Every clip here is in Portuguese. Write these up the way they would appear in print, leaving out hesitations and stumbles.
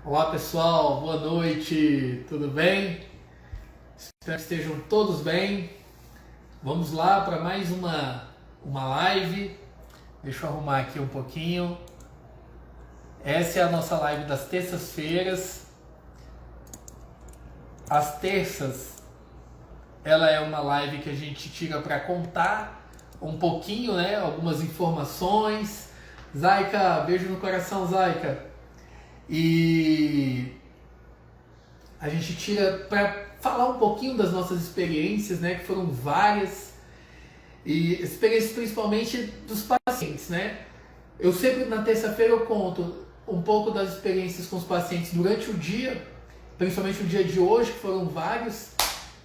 Olá pessoal, boa noite, tudo bem? Espero que estejam todos bem. Vamos lá para mais uma live. Deixa eu arrumar aqui um pouquinho. Essa é a nossa live das terças-feiras. As terças, ela é uma live que a gente tira para contar um pouquinho, né? Algumas informações. Zaika, beijo no coração, Zaika. E a gente tira para falar um pouquinho das nossas experiências, né, que foram várias, e experiências principalmente dos pacientes, né? Eu sempre na terça-feira eu conto um pouco das experiências com os pacientes durante o dia, principalmente o dia de hoje, que foram vários.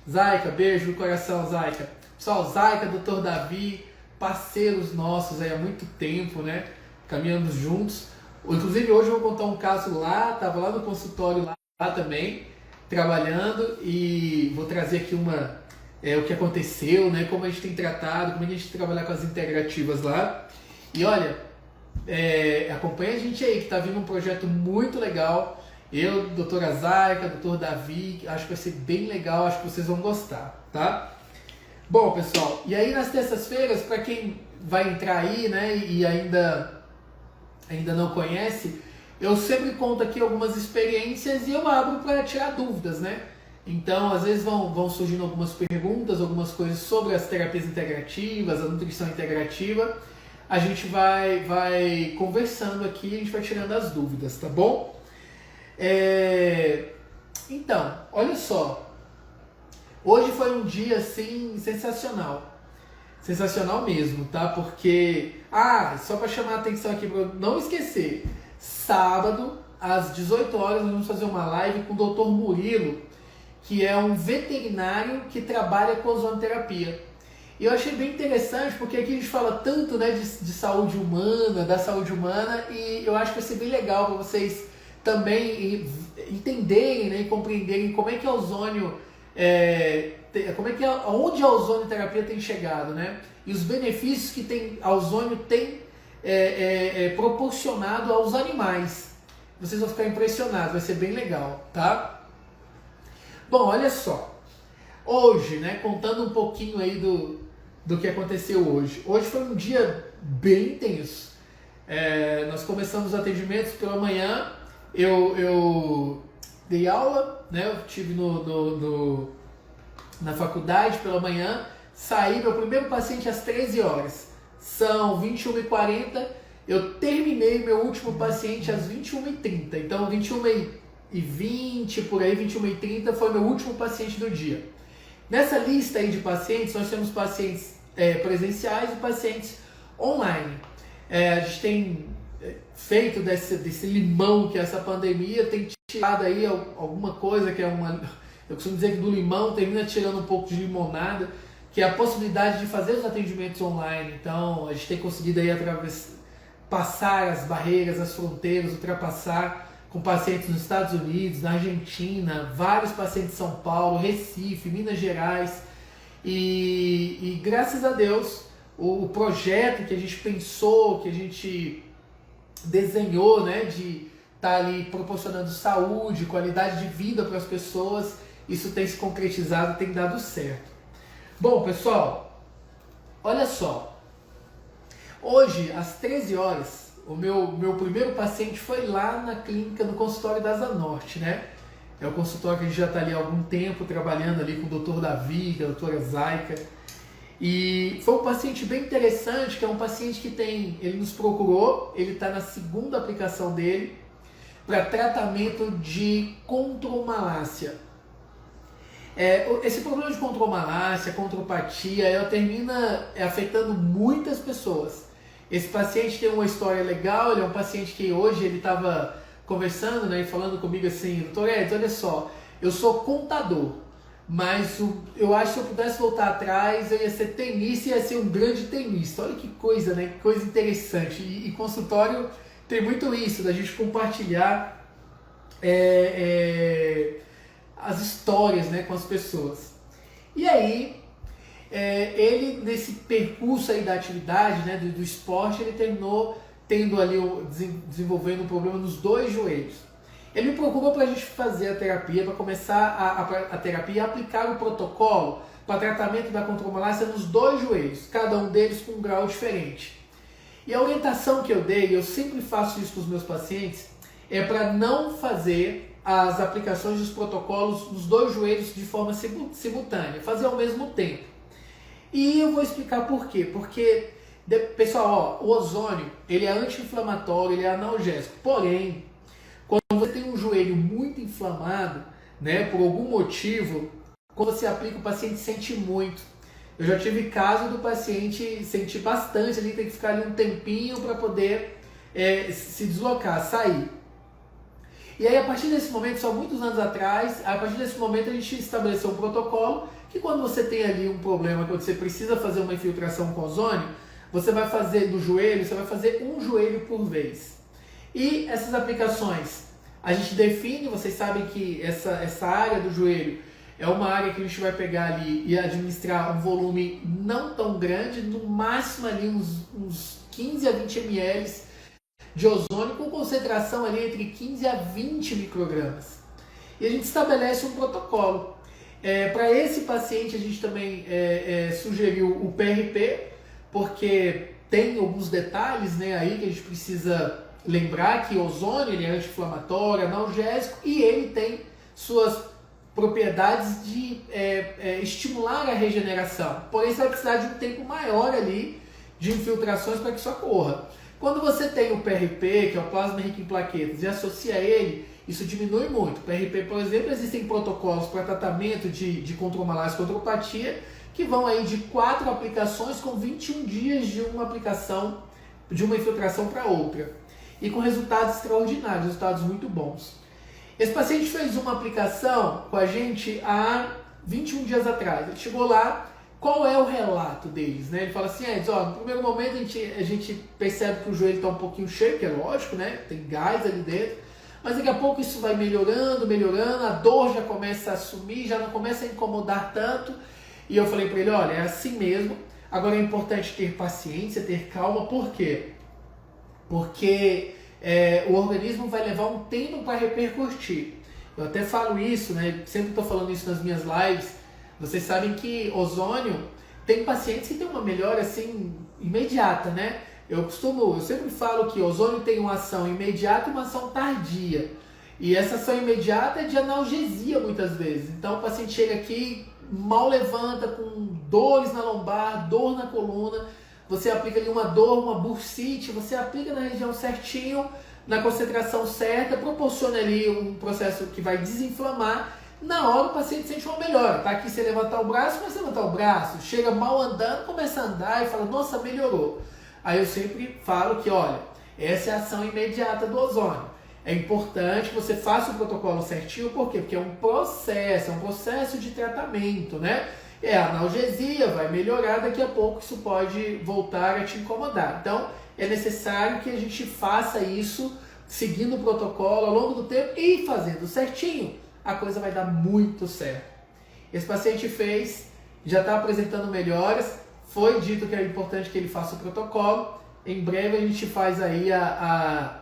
Zaika, beijo no coração, Zaika. Pessoal, Zaika, Dr. Davi, parceiros nossos aí há muito tempo, né? Caminhamos juntos. Inclusive hoje eu vou contar um caso lá, estava lá no consultório lá também, trabalhando, e vou trazer aqui o que aconteceu, né, como a gente tem tratado, como a gente trabalha com as integrativas lá. E olha, acompanha a gente aí, que está vindo um projeto muito legal. Eu, doutora Zaika, doutor Davi, acho que vai ser bem legal, acho que vocês vão gostar, tá? Bom, pessoal, e aí nas terças-feiras, para quem vai entrar aí, né, e ainda não conhece, eu sempre conto aqui algumas experiências e eu abro para tirar dúvidas, né? Então, às vezes vão surgindo algumas perguntas, algumas coisas sobre as terapias integrativas, a nutrição integrativa. A gente vai conversando aqui, a gente vai tirando as dúvidas, tá bom? Então, olha só. Hoje foi um dia, assim, sensacional. Sensacional mesmo, tá? Porque, só para chamar a atenção aqui, para não esquecer, sábado, às 18 horas, nós vamos fazer uma live com o Dr. Murilo, que é um veterinário que trabalha com ozonoterapia. E eu achei bem interessante, porque aqui a gente fala tanto, né, de saúde humana, da saúde humana, e eu acho que vai ser bem legal para vocês também entenderem, né, e compreenderem como é que a ozônio... onde a ozonoterapia tem chegado, né? E os benefícios que a ozônio tem proporcionado aos animais. Vocês vão ficar impressionados, vai ser bem legal, tá? Bom, olha só. Hoje, né, contando um pouquinho aí do que aconteceu hoje. Hoje foi um dia bem intenso. Nós começamos os atendimentos pela manhã. Eu dei aula, né? Eu estive na faculdade pela manhã, saí, meu primeiro paciente às 13 horas. São 21h40, eu terminei meu último paciente às 21h30. Então 21h20, por aí, 21h30 foi meu último paciente do dia. Nessa lista aí de pacientes, nós temos pacientes presenciais e pacientes online. A gente tem feito desse limão que é essa pandemia, tem tirado aí alguma coisa que é eu costumo dizer que do limão termina tirando um pouco de limonada, que é a possibilidade de fazer os atendimentos online. Então, a gente tem conseguido aí passar as barreiras, as fronteiras, ultrapassar com pacientes nos Estados Unidos, na Argentina, vários pacientes em São Paulo, Recife, Minas Gerais. E graças a Deus, o projeto que a gente pensou, que a gente desenhou, né, de estar ali proporcionando saúde, qualidade de vida para as pessoas, isso tem se concretizado, tem dado certo. Bom, pessoal, olha só. Hoje, às 13 horas, o meu primeiro paciente foi lá na clínica, no consultório da Asa Norte, né? É o consultório que a gente já está ali há algum tempo, trabalhando ali com o Dr. Davi, com a doutora Zaika. E foi um paciente bem interessante, que é um paciente que ele nos procurou, ele está na segunda aplicação dele, para tratamento de contromalácia. Esse problema de contromalácia, contropatia, termina afetando muitas pessoas. Esse paciente tem uma história legal, ele é um paciente que hoje ele estava conversando, né, e falando comigo assim: doutor Edson, olha só, eu sou contador, mas eu acho que se eu pudesse voltar atrás, eu ia ser tenista e ia ser um grande tenista. Olha que coisa, né, que coisa interessante. E consultório tem muito isso, da gente compartilhar as histórias, né, com as pessoas. E aí, ele, nesse percurso aí da atividade, né, do esporte, ele terminou desenvolvendo um problema nos dois joelhos. Ele me procurou para a gente fazer a terapia, para começar a terapia e aplicar o protocolo para tratamento da contromalácia nos 2 joelhos, cada um deles com um grau diferente. E a orientação que eu dei, eu sempre faço isso com os meus pacientes, é para não fazer as aplicações dos protocolos nos 2 joelhos de forma simultânea, fazer ao mesmo tempo. E eu vou explicar por quê. Porque, pessoal, o ozônio, ele é anti-inflamatório, ele é analgésico. Porém, quando você tem um joelho muito inflamado, né, por algum motivo, quando você aplica, o paciente sente muito. Eu já tive caso do paciente sentir bastante, ali tem que ficar ali um tempinho para poder se deslocar, sair. E aí, a partir desse momento, só muitos anos atrás, a partir desse momento a gente estabeleceu um protocolo que quando você tem ali um problema, quando você precisa fazer uma infiltração com ozônio, você vai fazer do joelho, você vai fazer um joelho por vez. E essas aplicações, a gente define, vocês sabem que essa área do joelho é uma área que a gente vai pegar ali e administrar um volume não tão grande, no máximo ali uns 15 a 20 ml de ozônio, com concentração ali entre 15 a 20 microgramas. E a gente estabelece um protocolo. Para esse paciente a gente também sugeriu o PRP, porque tem alguns detalhes, né, aí que a gente precisa lembrar que o ozônio ele é anti-inflamatório, analgésico e ele tem suas propriedades de estimular a regeneração. Porém, você vai precisar de um tempo maior ali de infiltrações para que isso ocorra. Quando você tem o PRP, que é o plasma rico em plaquetas, e associa ele, isso diminui muito. PRP, por exemplo, existem protocolos para tratamento de contromalácia e contropatia que vão aí de 4 aplicações com 21 dias de uma aplicação, de uma infiltração para outra. E com resultados extraordinários, resultados muito bons. Esse paciente fez uma aplicação com a gente há 21 dias atrás. Ele chegou lá, qual é o relato deles? Né? Ele fala assim, no primeiro momento a gente percebe que o joelho está um pouquinho cheio, que é lógico, né? Tem gás ali dentro. Mas daqui a pouco isso vai melhorando, a dor já começa a sumir, já não começa a incomodar tanto. E eu falei para ele, olha, é assim mesmo. Agora é importante ter paciência, ter calma. Por quê? Porque o organismo vai levar um tempo para repercutir. Eu até falo isso, né? Sempre estou falando isso nas minhas lives. Vocês sabem que ozônio, tem pacientes que tem uma melhora assim, imediata, né? Eu sempre falo que ozônio tem uma ação imediata e uma ação tardia. E essa ação imediata é de analgesia muitas vezes. Então o paciente chega aqui, mal levanta, com dores na lombar, dor na coluna. Você aplica ali uma dor, uma bursite, você aplica na região certinho, na concentração certa, proporciona ali um processo que vai desinflamar. Na hora o paciente sente uma melhora. Tá aqui, você levantar o braço, começa a levantar o braço, chega mal andando, começa a andar e fala, nossa, melhorou. Aí eu sempre falo que, olha, essa é a ação imediata do ozônio. É importante que você faça o protocolo certinho, por quê? Porque é um processo de tratamento, né? É analgesia, vai melhorar, daqui a pouco isso pode voltar a te incomodar. Então, é necessário que a gente faça isso seguindo o protocolo ao longo do tempo e fazendo certinho, a coisa vai dar muito certo. Esse paciente fez, já está apresentando melhoras, foi dito que é importante que ele faça o protocolo. Em breve a gente faz aí a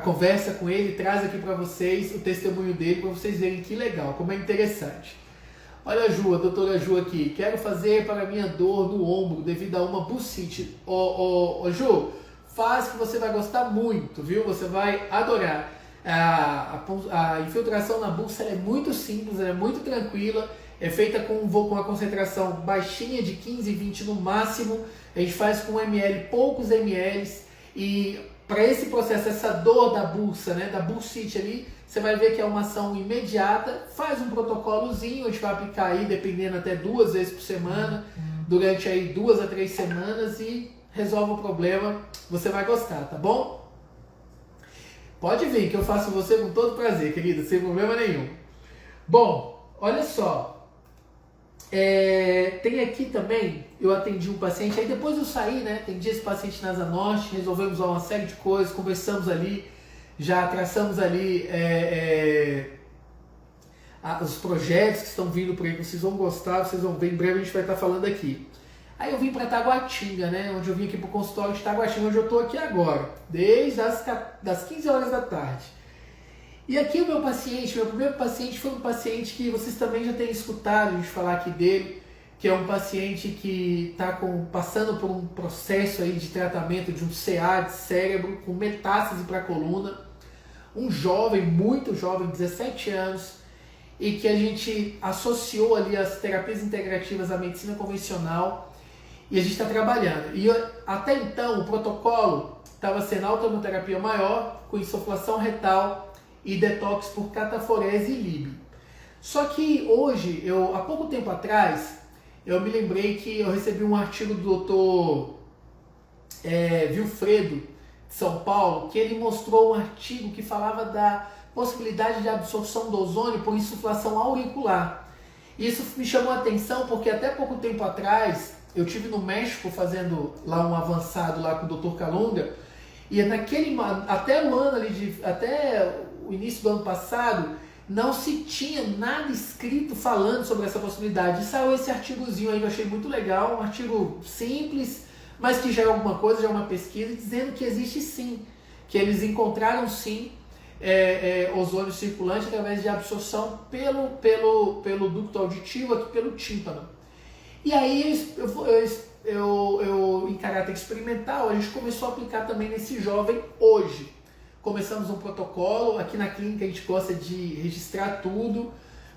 conversa com ele, traz aqui para vocês o testemunho dele, para vocês verem que legal, como é interessante. Olha a Ju, a doutora Ju aqui, quero fazer para minha dor no ombro devido a uma bursite. Ju, faz que você vai gostar muito, viu? Você vai adorar. A infiltração na bursa é muito simples, é muito tranquila, é feita com uma concentração baixinha de 15 e 20 no máximo, a gente faz com poucos ml, e para esse processo, essa dor da bursa, né, da bursite ali, você vai ver que é uma ação imediata, faz um protocolozinho, a gente vai aplicar aí, dependendo, até 2 vezes por semana, durante aí 2 a 3 semanas e resolve o problema, você vai gostar, tá bom? Pode vir, que eu faço você com todo prazer, querida, sem problema nenhum. Bom, olha só, tem aqui também, eu atendi um paciente, aí depois eu saí, né, atendi esse paciente na Asa Norte, resolvemos uma série de coisas, conversamos ali, já traçamos ali os projetos que estão vindo por aí, que vocês vão gostar, vocês vão ver, em breve a gente vai estar falando aqui. Aí eu vim para Taguatinga, né? Onde eu vim aqui para o consultório de Taguatinga, onde eu estou aqui agora, desde das 15 horas da tarde. E aqui o meu primeiro paciente foi um paciente que vocês também já têm escutado a gente falar aqui dele, que é um paciente que está passando por um processo aí de tratamento de um CA de cérebro com metástase para a coluna. Um jovem, muito jovem, 17 anos, e que a gente associou ali as terapias integrativas à medicina convencional e a gente está trabalhando. E até então o protocolo estava sendo autoimunoterapia maior, com insuflação retal e detox por cataforese e Lib. Só que hoje, há pouco tempo atrás, eu me lembrei que eu recebi um artigo do Dr. Vilfredo, de São Paulo, que ele mostrou um artigo que falava da possibilidade de absorção do ozônio por insuflação auricular. E isso me chamou a atenção porque até pouco tempo atrás eu estive no México fazendo lá um avançado lá com o Dr. Calunga, e até o início do ano passado não se tinha nada escrito falando sobre essa possibilidade. E saiu esse artigozinho aí que eu achei muito legal, um artigo simples, mas que já é alguma coisa, já é uma pesquisa, dizendo que existe sim, que eles encontraram sim ozônio circulante através de absorção pelo ducto auditivo, aqui pelo tímpano. E aí eu, em caráter experimental, a gente começou a aplicar também nesse jovem hoje. Começamos um protocolo, aqui na clínica a gente gosta de registrar tudo,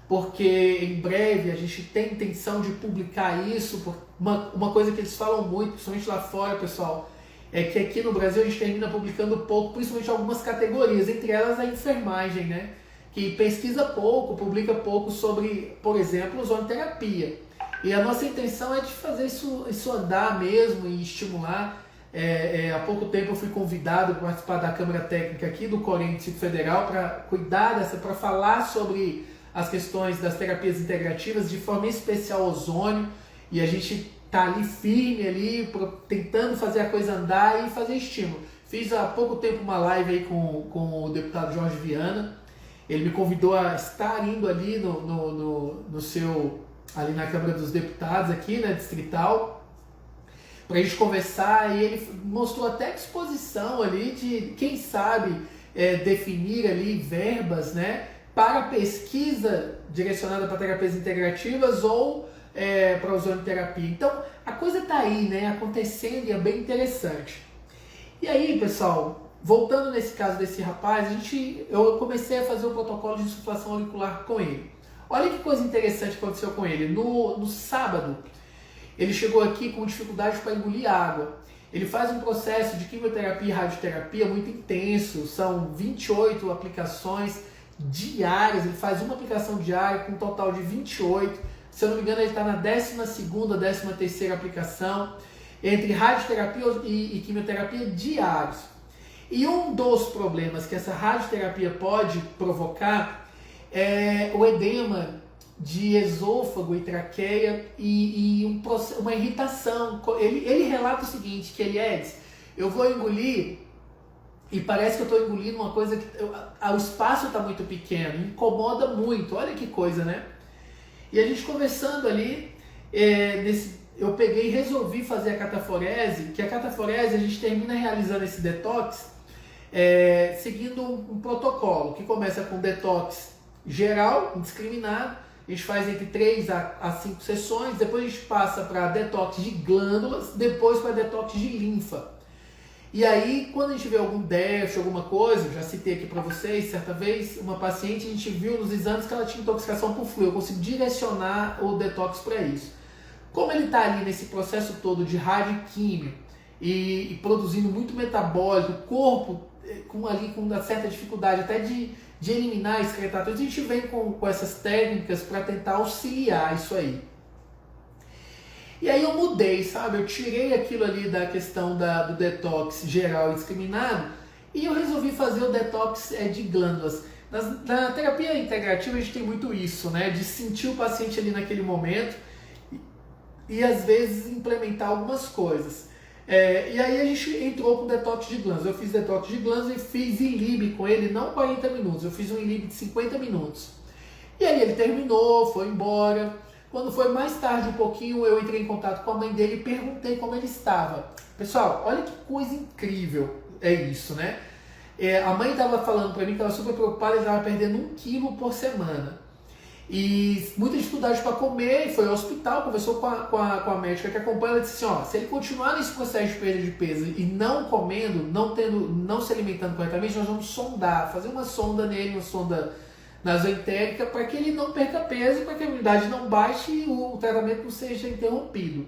porque em breve a gente tem intenção de publicar isso. Uma coisa que eles falam muito, principalmente lá fora, pessoal, é que aqui no Brasil a gente termina publicando pouco, principalmente algumas categorias, entre elas a enfermagem, né? Que pesquisa pouco, publica pouco sobre, por exemplo, ozonoterapia. E a nossa intenção é de fazer isso andar mesmo e estimular. Há pouco tempo eu fui convidado para participar da Câmara Técnica aqui do Corém Distrito Federal para falar sobre as questões das terapias integrativas, de forma especial ozônio, e a gente está ali firme, tentando fazer a coisa andar e fazer estímulo. Fiz há pouco tempo uma live aí com o deputado Jorge Viana, ele me convidou a estar indo ali ali na Câmara dos Deputados, aqui, né, distrital, para a gente conversar, e ele mostrou até disposição ali de, quem sabe, definir ali verbas, né, para pesquisa direcionada para terapias integrativas ou para ozonoterapia. Então, a coisa está aí, né, acontecendo, e é bem interessante. E aí, pessoal, voltando nesse caso desse rapaz, eu comecei a fazer o protocolo de insuflação auricular com ele. Olha que coisa interessante que aconteceu com ele. No sábado, ele chegou aqui com dificuldade para engolir água. Ele faz um processo de quimioterapia e radioterapia muito intenso, são 28 aplicações diárias, ele faz uma aplicação diária com um total de 28. Se eu não me engano, ele está na 12ª, 13ª aplicação, entre radioterapia e quimioterapia diários. E um dos problemas que essa radioterapia pode provocar é o edema de esôfago e traqueia e uma irritação. Ele relata o seguinte, que eu vou engolir e parece que eu estou engolindo uma coisa que o espaço está muito pequeno, incomoda muito, olha que coisa, né? E a gente conversando ali, eu peguei e resolvi fazer a cataforese, que a cataforese a gente termina realizando esse detox seguindo um protocolo, que começa com detox geral, indiscriminado. A gente faz entre 3 a 5 sessões, depois a gente passa para detox de glândulas, depois para detox de linfa. E aí, quando a gente vê algum déficit, alguma coisa, eu já citei aqui para vocês, certa vez, uma paciente, a gente viu nos exames que ela tinha intoxicação por flúor, eu consigo direcionar o detox para isso. Como ele está ali nesse processo todo de radioquímio e produzindo muito metabólico, o corpo com uma certa dificuldade até de eliminar excretatórios, a gente vem com essas técnicas para tentar auxiliar isso aí. E aí eu mudei, sabe? Eu tirei aquilo ali da questão do detox geral indiscriminado e eu resolvi fazer o detox de glândulas. Na terapia integrativa a gente tem muito isso, né? De sentir o paciente ali naquele momento e às vezes implementar algumas coisas. E aí a gente entrou com detox de glândulas. Eu fiz detox de glândulas e fiz ILIB com ele, não 40 minutos, eu fiz um ILIB de 50 minutos. E aí ele terminou, foi embora, Quando foi mais tarde um pouquinho, eu entrei em contato com a mãe dele e perguntei como ele estava. Pessoal, olha que coisa incrível é isso, né? A mãe estava falando para mim que estava super preocupada, ele estava perdendo 1 quilo por semana. E muita dificuldade para comer, e foi ao hospital, conversou com a médica que acompanha, ela disse assim, ó, se ele continuar nesse processo de perda de peso e não comendo, não se alimentando corretamente, nós vamos sondar, fazer uma sonda nele, uma sonda nasoentérica, para que ele não perca peso, para que a imunidade não baixe e o tratamento não seja interrompido.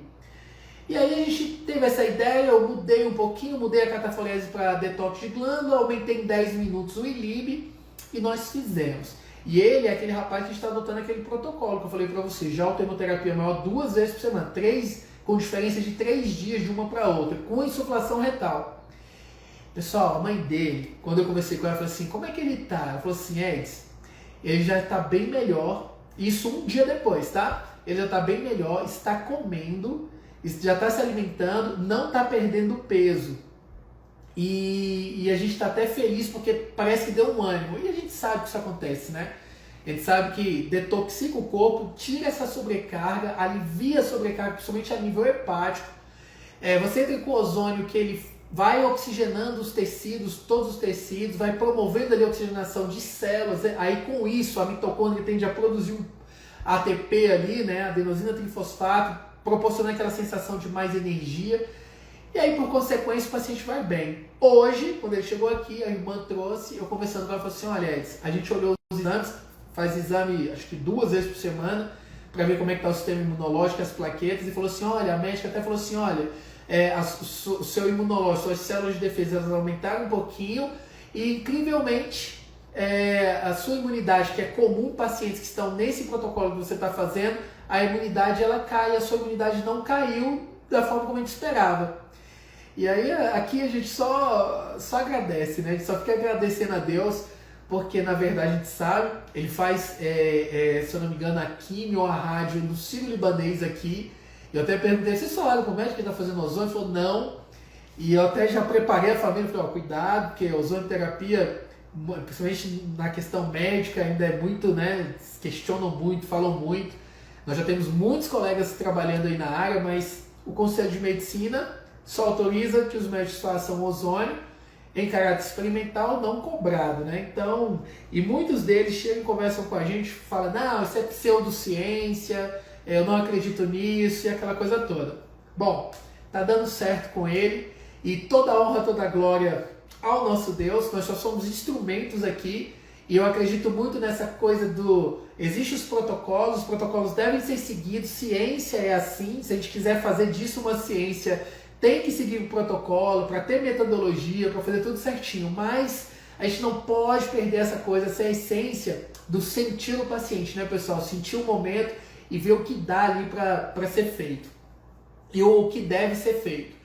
E aí a gente teve essa ideia, eu mudei um pouquinho, mudei a cataforese para detox de glândula, aumentei em 10 minutos o ILIB e nós fizemos. E ele é aquele rapaz que está adotando aquele protocolo que eu falei para você, já autoimunoterapia maior 2 vezes por semana, com diferença de 3 dias de uma para outra, com insuflação retal. Pessoal, a mãe dele, quando eu conversei com ela, eu falei assim, como é que ele tá? Ela falou assim, Eds, ele já está bem melhor, isso 1 dia depois, tá? Ele já está bem melhor, está comendo, já está se alimentando, não está perdendo peso. E a gente está até feliz porque parece que deu um ânimo. E a gente sabe que isso acontece, né? A gente sabe que detoxica o corpo, tira essa sobrecarga, alivia a sobrecarga, principalmente a nível hepático. Você entra com ozônio que ele vai oxigenando os tecidos, todos os tecidos, vai promovendo ali a oxigenação de células. Aí com isso a mitocôndria tende a produzir um ATP ali, né? Adenosina trifosfato, proporcionando aquela sensação de mais energia. E aí, por consequência, o paciente vai bem. Hoje, quando ele chegou aqui, a irmã trouxe, eu conversando com ela, falou assim, olha, Edson, a gente olhou os exames, faz exame, acho que 2 vezes por semana, para ver como é que está o sistema imunológico, as plaquetas, e falou assim, olha, a médica até falou assim, olha, o seu imunológico, suas células de defesa, elas aumentaram um pouquinho, e incrivelmente, a sua imunidade, que é comum em pacientes que estão nesse protocolo que você está fazendo, a imunidade ela cai, a sua imunidade não caiu da forma como a gente esperava. E aí aqui a gente só agradece, né? A gente só fica agradecendo a Deus, porque na verdade a gente sabe, ele faz, se eu não me engano, a quimio ou a rádio do Sírio-Libanês aqui. Eu até perguntei, vocês falaram com o médico que está fazendo ozônio? Ele falou, não. E eu até já preparei a família, falei, ó, cuidado, porque a ozonioterapia, principalmente na questão médica, ainda é muito, né? Questionam muito, falam muito. Nós já temos muitos colegas trabalhando aí na área, mas o Conselho de Medicina só autoriza que os médicos façam ozônio em caráter experimental, não cobrado, né? Então, e muitos deles chegam e conversam com a gente, falam, não, isso é pseudociência, eu não acredito nisso, e aquela coisa toda. Bom, tá dando certo com ele, e toda a honra, toda a glória ao nosso Deus, nós só somos instrumentos aqui, e eu acredito muito nessa coisa existem os protocolos devem ser seguidos, ciência é assim, se a gente quiser fazer disso uma ciência, tem que seguir o protocolo para ter metodologia, para fazer tudo certinho, mas a gente não pode perder essa coisa, essa essência do sentir o paciente, né, pessoal? Sentir o momento e ver o que dá ali para ser feito e o que deve ser feito.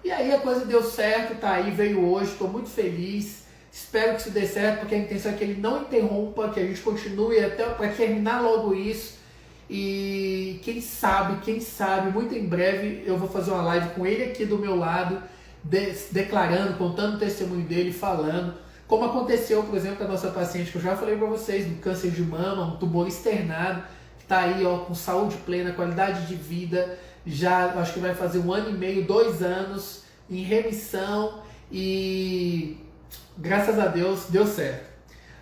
E aí a coisa deu certo, tá aí, veio hoje, estou muito feliz, espero que isso dê certo, porque a intenção é que ele não interrompa, que a gente continue até para terminar logo isso. E quem sabe, muito em breve eu vou fazer uma live com ele aqui do meu lado, declarando, contando o testemunho dele, falando, como aconteceu, por exemplo, com a nossa paciente, que eu já falei para vocês, do câncer de mama, um tumor externado, que está aí ó, com saúde plena, qualidade de vida, já acho que vai fazer 1 ano e meio, 2 anos, em remissão, e graças a Deus deu certo.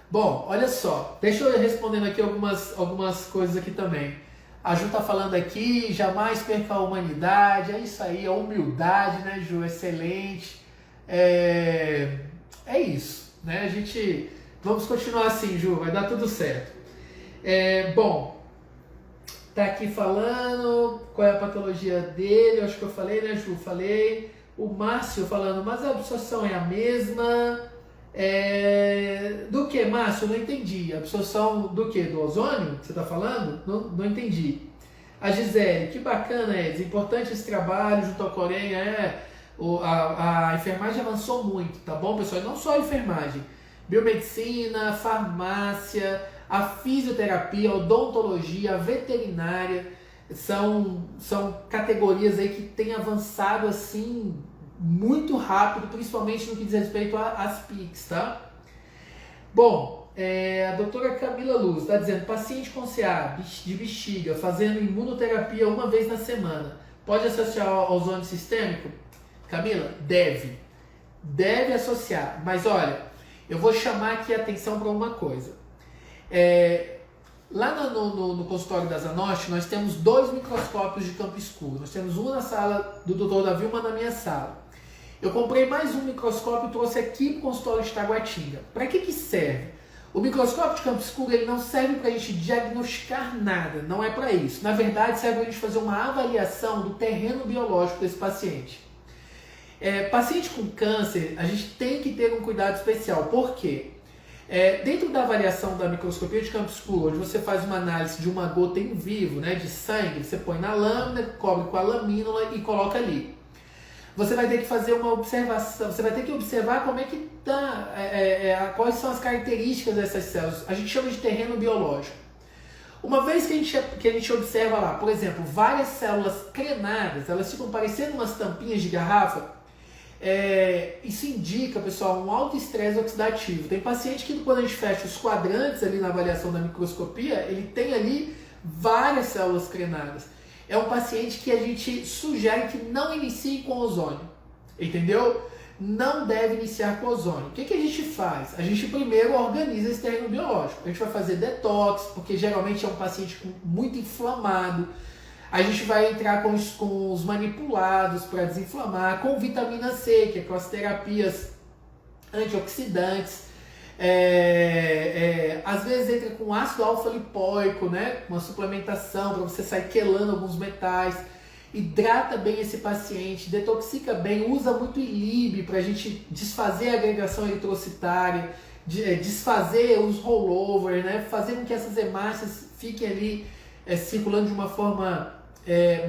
Bom, olha só, deixa eu ir respondendo aqui algumas coisas aqui também. A Ju tá falando aqui, jamais perca a humanidade, é isso aí, a humildade, né, Ju? Excelente. É isso, né? A gente, vamos continuar assim, Ju, vai dar tudo certo. Bom, tá aqui falando qual é a patologia dele, eu acho que eu falei, né, Ju? Falei. O Márcio falando, mas a absorção é a mesma... do que, Márcio? Eu não entendi. Absorção do que? Do ozônio que você está falando? Não entendi. A Gisele, que bacana, Eds. Importante esse trabalho junto à Coreia. A enfermagem avançou muito, tá bom, pessoal? E não só a enfermagem. Biomedicina, farmácia, a fisioterapia, a odontologia, a veterinária. São categorias aí que têm avançado assim muito rápido, principalmente no que diz respeito às PICs, tá? Bom, a doutora Camila Luz está dizendo, paciente com CA de bexiga fazendo imunoterapia uma vez na semana, pode associar ao ozônio sistêmico? Camila, deve associar, mas olha, eu vou chamar aqui a atenção para uma coisa. Lá no consultório da Zanost, nós temos 2 microscópios de campo escuro. Nós temos um na sala do Dr. Davi e uma na minha sala. Eu comprei mais um microscópio e trouxe aqui para o consultório de Taguatinga. Para que serve? O microscópio de campo escuro ele não serve para a gente diagnosticar nada, não é para isso. Na verdade, serve para a gente fazer uma avaliação do terreno biológico desse paciente. Paciente com câncer, a gente tem que ter um cuidado especial. Por quê? Dentro da avaliação da microscopia de campo escuro, onde você faz uma análise de uma gota em vivo, né, de sangue, você põe na lâmina, cobre com a lamínula e coloca ali. Você vai ter que fazer uma observação, você vai ter que observar como é que está, quais são as características dessas células. A gente chama de terreno biológico. Uma vez que a gente observa lá, por exemplo, várias células crenadas, elas ficam parecendo umas tampinhas de garrafa, isso indica, pessoal, um alto estresse oxidativo. Tem paciente que quando a gente fecha os quadrantes ali na avaliação da microscopia, ele tem ali várias células crenadas. É um paciente que a gente sugere que não inicie com ozônio, entendeu? Não deve iniciar com ozônio. O que a gente faz? A gente primeiro organiza esse terreno biológico. A gente vai fazer detox, porque geralmente é um paciente muito inflamado. A gente vai entrar com os manipulados para desinflamar, com vitamina C, que é com as terapias antioxidantes. Às vezes entra com ácido alfa-lipóico, né? Uma suplementação para você sair quelando alguns metais. Hidrata bem esse paciente, detoxica bem, usa muito ILIB para a gente desfazer a agregação eritrocitária, desfazer os rollovers, né? Fazer com que essas hemácias fiquem ali circulando de uma forma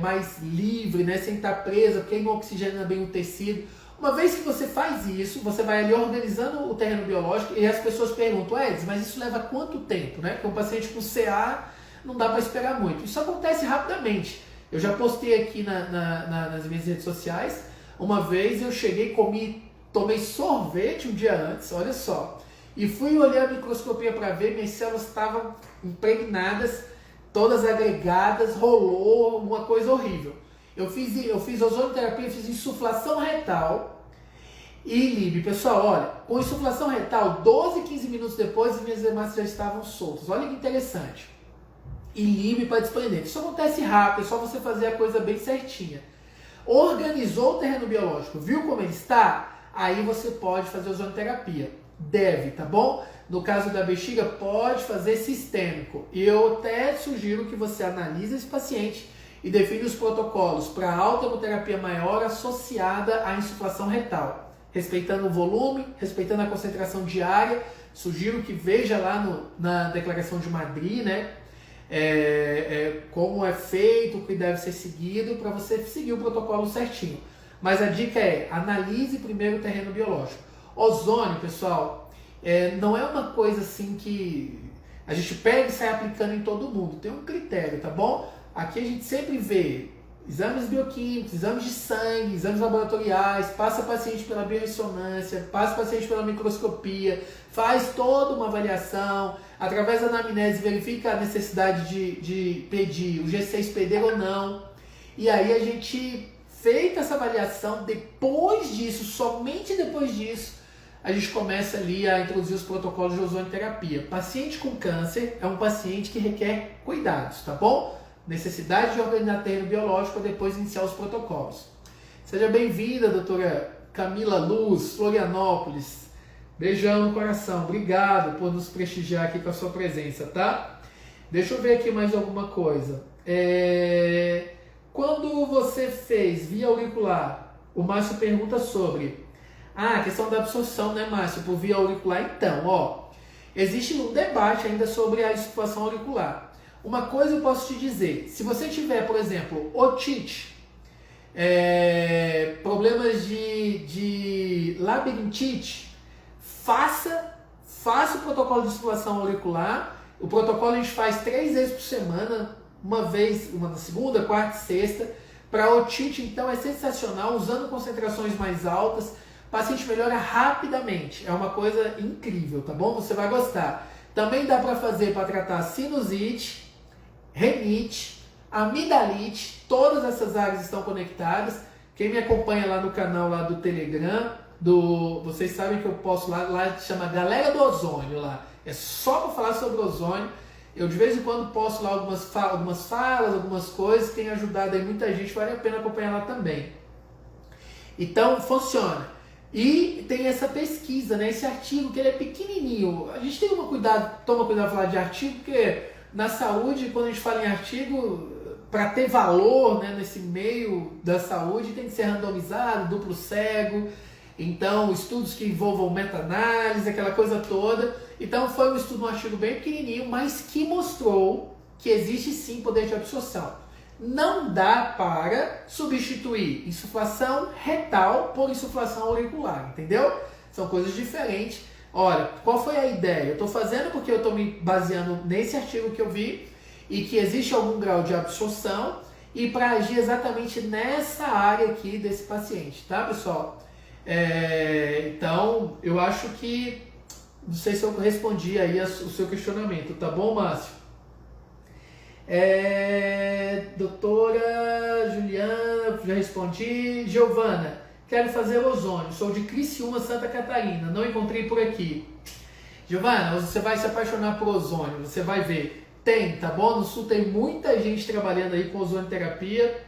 mais livre, né? Sem estar presa, porque aí não oxigena bem o tecido. Uma vez que você faz isso, você vai ali organizando o terreno biológico e as pessoas perguntam, Edson, mas isso leva quanto tempo, né? Porque um paciente com CA não dá para esperar muito. Isso acontece rapidamente. Eu já postei aqui nas minhas redes sociais. Uma vez eu cheguei, tomei sorvete um dia antes, olha só. E fui olhar a microscopia para ver, minhas células estavam impregnadas, todas agregadas, rolou, uma coisa horrível. Eu fiz ozonoterapia, fiz insuflação retal e ILIB. Pessoal, olha, com insuflação retal, 12, 15 minutos depois, as minhas hemácias já estavam soltas. Olha que interessante. ILIB para desprender. Isso acontece rápido, é só você fazer a coisa bem certinha. Organizou o terreno biológico, viu como ele está? Aí você pode fazer ozonoterapia. Deve, tá bom? No caso da bexiga, pode fazer sistêmico. E eu até sugiro que você analise esse paciente e define os protocolos para alta hemoterapia maior associada à insuflação retal, respeitando o volume, respeitando a concentração diária. Sugiro que veja lá na Declaração de Madrid, né? Como é feito, o que deve ser seguido para você seguir o protocolo certinho. Mas a dica é, analise primeiro o terreno biológico. Ozônio, pessoal, não é uma coisa assim que a gente pega e sai aplicando em todo mundo. Tem um critério, tá bom? Aqui a gente sempre vê exames bioquímicos, exames de sangue, exames laboratoriais, passa o paciente pela biorressonância, passa o paciente pela microscopia, faz toda uma avaliação, através da anamnese verifica a necessidade de pedir o G6PD ou não. E aí a gente, feita essa avaliação, depois disso, somente depois disso, a gente começa ali a introduzir os protocolos de ozonoterapia. Paciente com câncer é um paciente que requer cuidados, tá bom? Necessidade de organizar terreno biológico para depois iniciar os protocolos. Seja bem-vinda, doutora Camila Luz, Florianópolis. Beijão no coração. Obrigado por nos prestigiar aqui com a sua presença, tá? Deixa eu ver aqui mais alguma coisa. Quando você fez via auricular, o Márcio pergunta sobre a questão da absorção, né, Márcio, por via auricular. Então, ó, existe um debate ainda sobre a insuflação auricular. Uma coisa eu posso te dizer, se você tiver, por exemplo, otite, problemas de labirintite, faça o protocolo de insuflação auricular. O protocolo a gente faz 3 vezes por semana, uma na segunda, quarta e sexta. Para otite, então, é sensacional, usando concentrações mais altas, o paciente melhora rapidamente. É uma coisa incrível, tá bom? Você vai gostar. Também dá para fazer para tratar sinusite, rinite, amidalite, todas essas áreas estão conectadas. Quem me acompanha lá no canal lá do Telegram, vocês sabem que eu posto lá chama Galera do Ozônio lá. É só para falar sobre ozônio. Eu de vez em quando posto lá algumas falas, algumas coisas que tem ajudado aí muita gente, vale a pena acompanhar lá também. Então funciona. E tem essa pesquisa, né? Esse artigo que ele é pequenininho. A gente toma cuidado de falar de artigo, porque na saúde, quando a gente fala em artigo, para ter valor, né, nesse meio da saúde, tem que ser randomizado, duplo cego. Então, estudos que envolvam meta-análise, aquela coisa toda. Então, foi um artigo bem pequenininho, mas que mostrou que existe sim poder de absorção. Não dá para substituir insuflação retal por insuflação auricular, entendeu? São coisas diferentes. Olha, qual foi a ideia? Eu estou fazendo porque eu estou me baseando nesse artigo que eu vi e que existe algum grau de absorção e para agir exatamente nessa área aqui desse paciente, tá, pessoal? Então, eu acho que, não sei se eu respondi aí o seu questionamento, tá bom, Márcio? Doutora Juliana, já respondi. Giovana, quero fazer ozônio, sou de Criciúma, Santa Catarina, não encontrei por aqui. Giovana, você vai se apaixonar por ozônio, você vai ver. Tem, tá bom? No Sul tem muita gente trabalhando aí com ozonioterapia.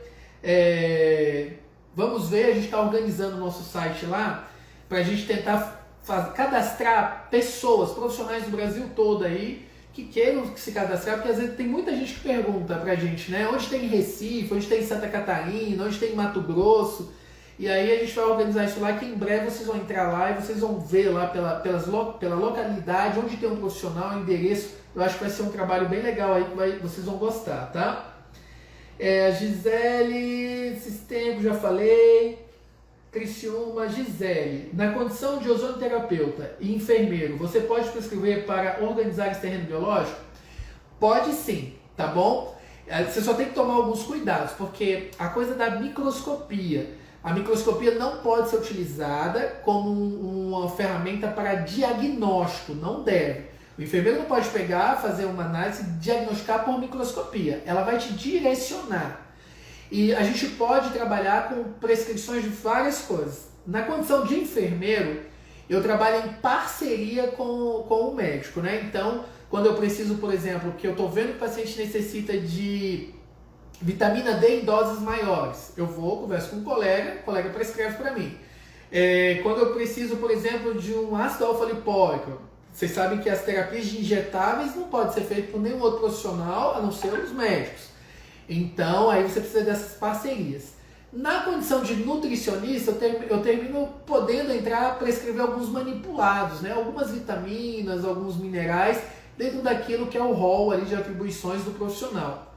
Vamos ver, a gente está organizando o nosso site lá para a gente tentar cadastrar pessoas, profissionais do Brasil todo aí que queiram se cadastrar, porque às vezes tem muita gente que pergunta pra gente, né? Onde tem em Recife, onde tem em Santa Catarina, onde tem em Mato Grosso. E aí a gente vai organizar isso lá, que em breve vocês vão entrar lá e vocês vão ver lá pela localidade, onde tem um profissional, endereço. Eu acho que vai ser um trabalho bem legal aí, que vocês vão gostar, tá? Gisele, Sistema, já falei. Criciúma, Gisele, na condição de ozonioterapeuta e enfermeiro, você pode prescrever para organizar esse terreno biológico? Pode sim, tá bom? Você só tem que tomar alguns cuidados, porque a coisa da microscopia, a microscopia não pode ser utilizada como uma ferramenta para diagnóstico, não deve. O enfermeiro não pode pegar, fazer uma análise e diagnosticar por microscopia, ela vai te direcionar. E a gente pode trabalhar com prescrições de várias coisas. Na condição de enfermeiro, eu trabalho em parceria com o médico, né? Então, quando eu preciso, por exemplo, que eu estou vendo que o paciente necessita de vitamina D em doses maiores, eu vou, converso com o colega prescreve para mim. Quando eu preciso, por exemplo, de um ácido alfa-lipóico, vocês sabem que as terapias de injetáveis não podem ser feitas por nenhum outro profissional, a não ser os médicos. Então, aí você precisa dessas parcerias. Na condição de nutricionista, eu termino podendo entrar, prescrever alguns manipulados, né? Algumas vitaminas, alguns minerais, dentro daquilo que é o rol ali de atribuições do profissional.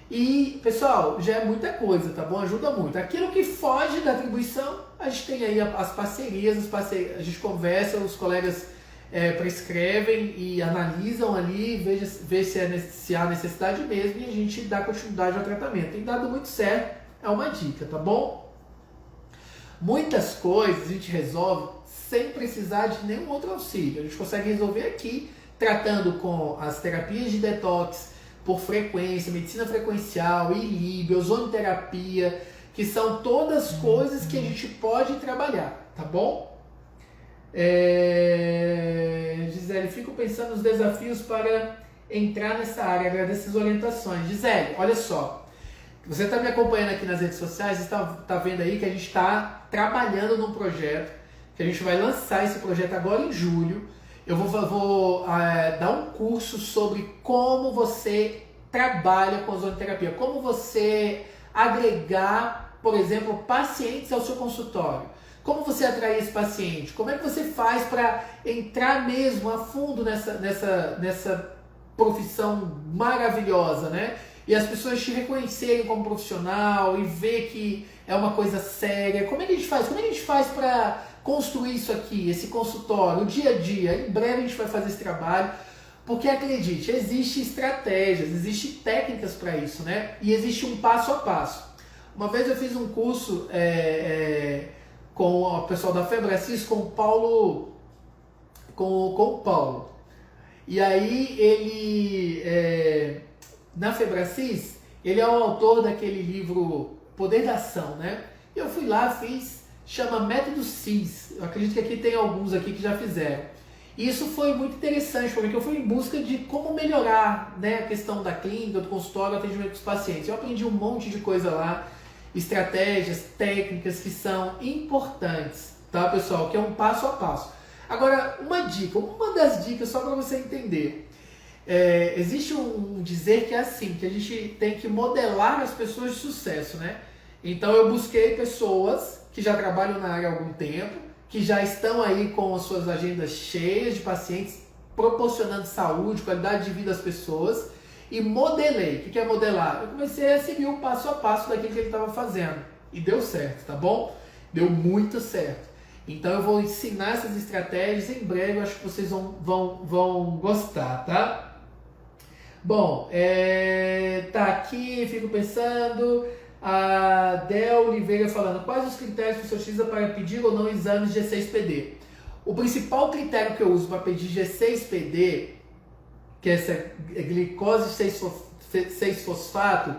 E, pessoal, já é muita coisa, tá bom? Ajuda muito. Aquilo que foge da atribuição, a gente tem aí as parcerias, a gente conversa, os colegas prescrevem e analisam ali, vê se há necessidade mesmo e a gente dá continuidade ao tratamento. Tem dado muito certo, é uma dica, tá bom? Muitas coisas a gente resolve sem precisar de nenhum outro auxílio. A gente consegue resolver aqui, tratando com as terapias de detox por frequência, medicina frequencial, ILIB, ozonioterapia, que são todas coisas que a gente pode trabalhar, tá bom? Gisele, fico pensando nos desafios para entrar nessa área, agradeço as orientações. Gisele, olha só, você está me acompanhando aqui nas redes sociais, está vendo aí que a gente está trabalhando num projeto, que a gente vai lançar esse projeto agora em julho. Eu vou dar um curso sobre como você trabalha com ozonioterapia, como você agregar, por exemplo, pacientes ao seu consultório. Como você atrair esse paciente? Como é que você faz para entrar mesmo a fundo nessa profissão maravilhosa, né? E as pessoas te reconhecerem como profissional e ver que é uma coisa séria. Como é que a gente faz? Como é que a gente faz para construir isso aqui, esse consultório, o dia a dia? Em breve a gente vai fazer esse trabalho, porque acredite, existem estratégias, existem técnicas para isso, né? E existe um passo a passo. Uma vez eu fiz um curso com o pessoal da Febracis, com o Paulo, com o Paulo. E aí ele, na Febracis, ele é o autor daquele livro Poder da Ação, né? E eu fui lá, chama Método CIS. Eu acredito que aqui tem alguns aqui que já fizeram. E isso foi muito interessante, porque eu fui em busca de como melhorar, né, a questão da clínica, do consultório, do atendimento dos pacientes. Eu aprendi um monte de coisa lá, estratégias, técnicas que são importantes, tá, pessoal? Que é um passo a passo. Agora, uma das dicas, só para você entender. Existe um dizer que é assim, que a gente tem que modelar as pessoas de sucesso, né? Então eu busquei pessoas que já trabalham na área há algum tempo, que já estão aí com as suas agendas cheias de pacientes, proporcionando saúde, qualidade de vida às pessoas, e modelei. O que é modelar? Eu comecei a seguir o passo a passo daquilo que ele estava fazendo. E deu certo, tá bom? Deu muito certo. Então eu vou ensinar essas estratégias em breve, eu acho que vocês vão gostar, tá? Bom, tá aqui, fico pensando... A Del Oliveira falando, quais os critérios que você utiliza para pedir ou não exames de G6PD? O principal critério que eu uso para pedir G6PD, que é essa glicose 6-fosfato,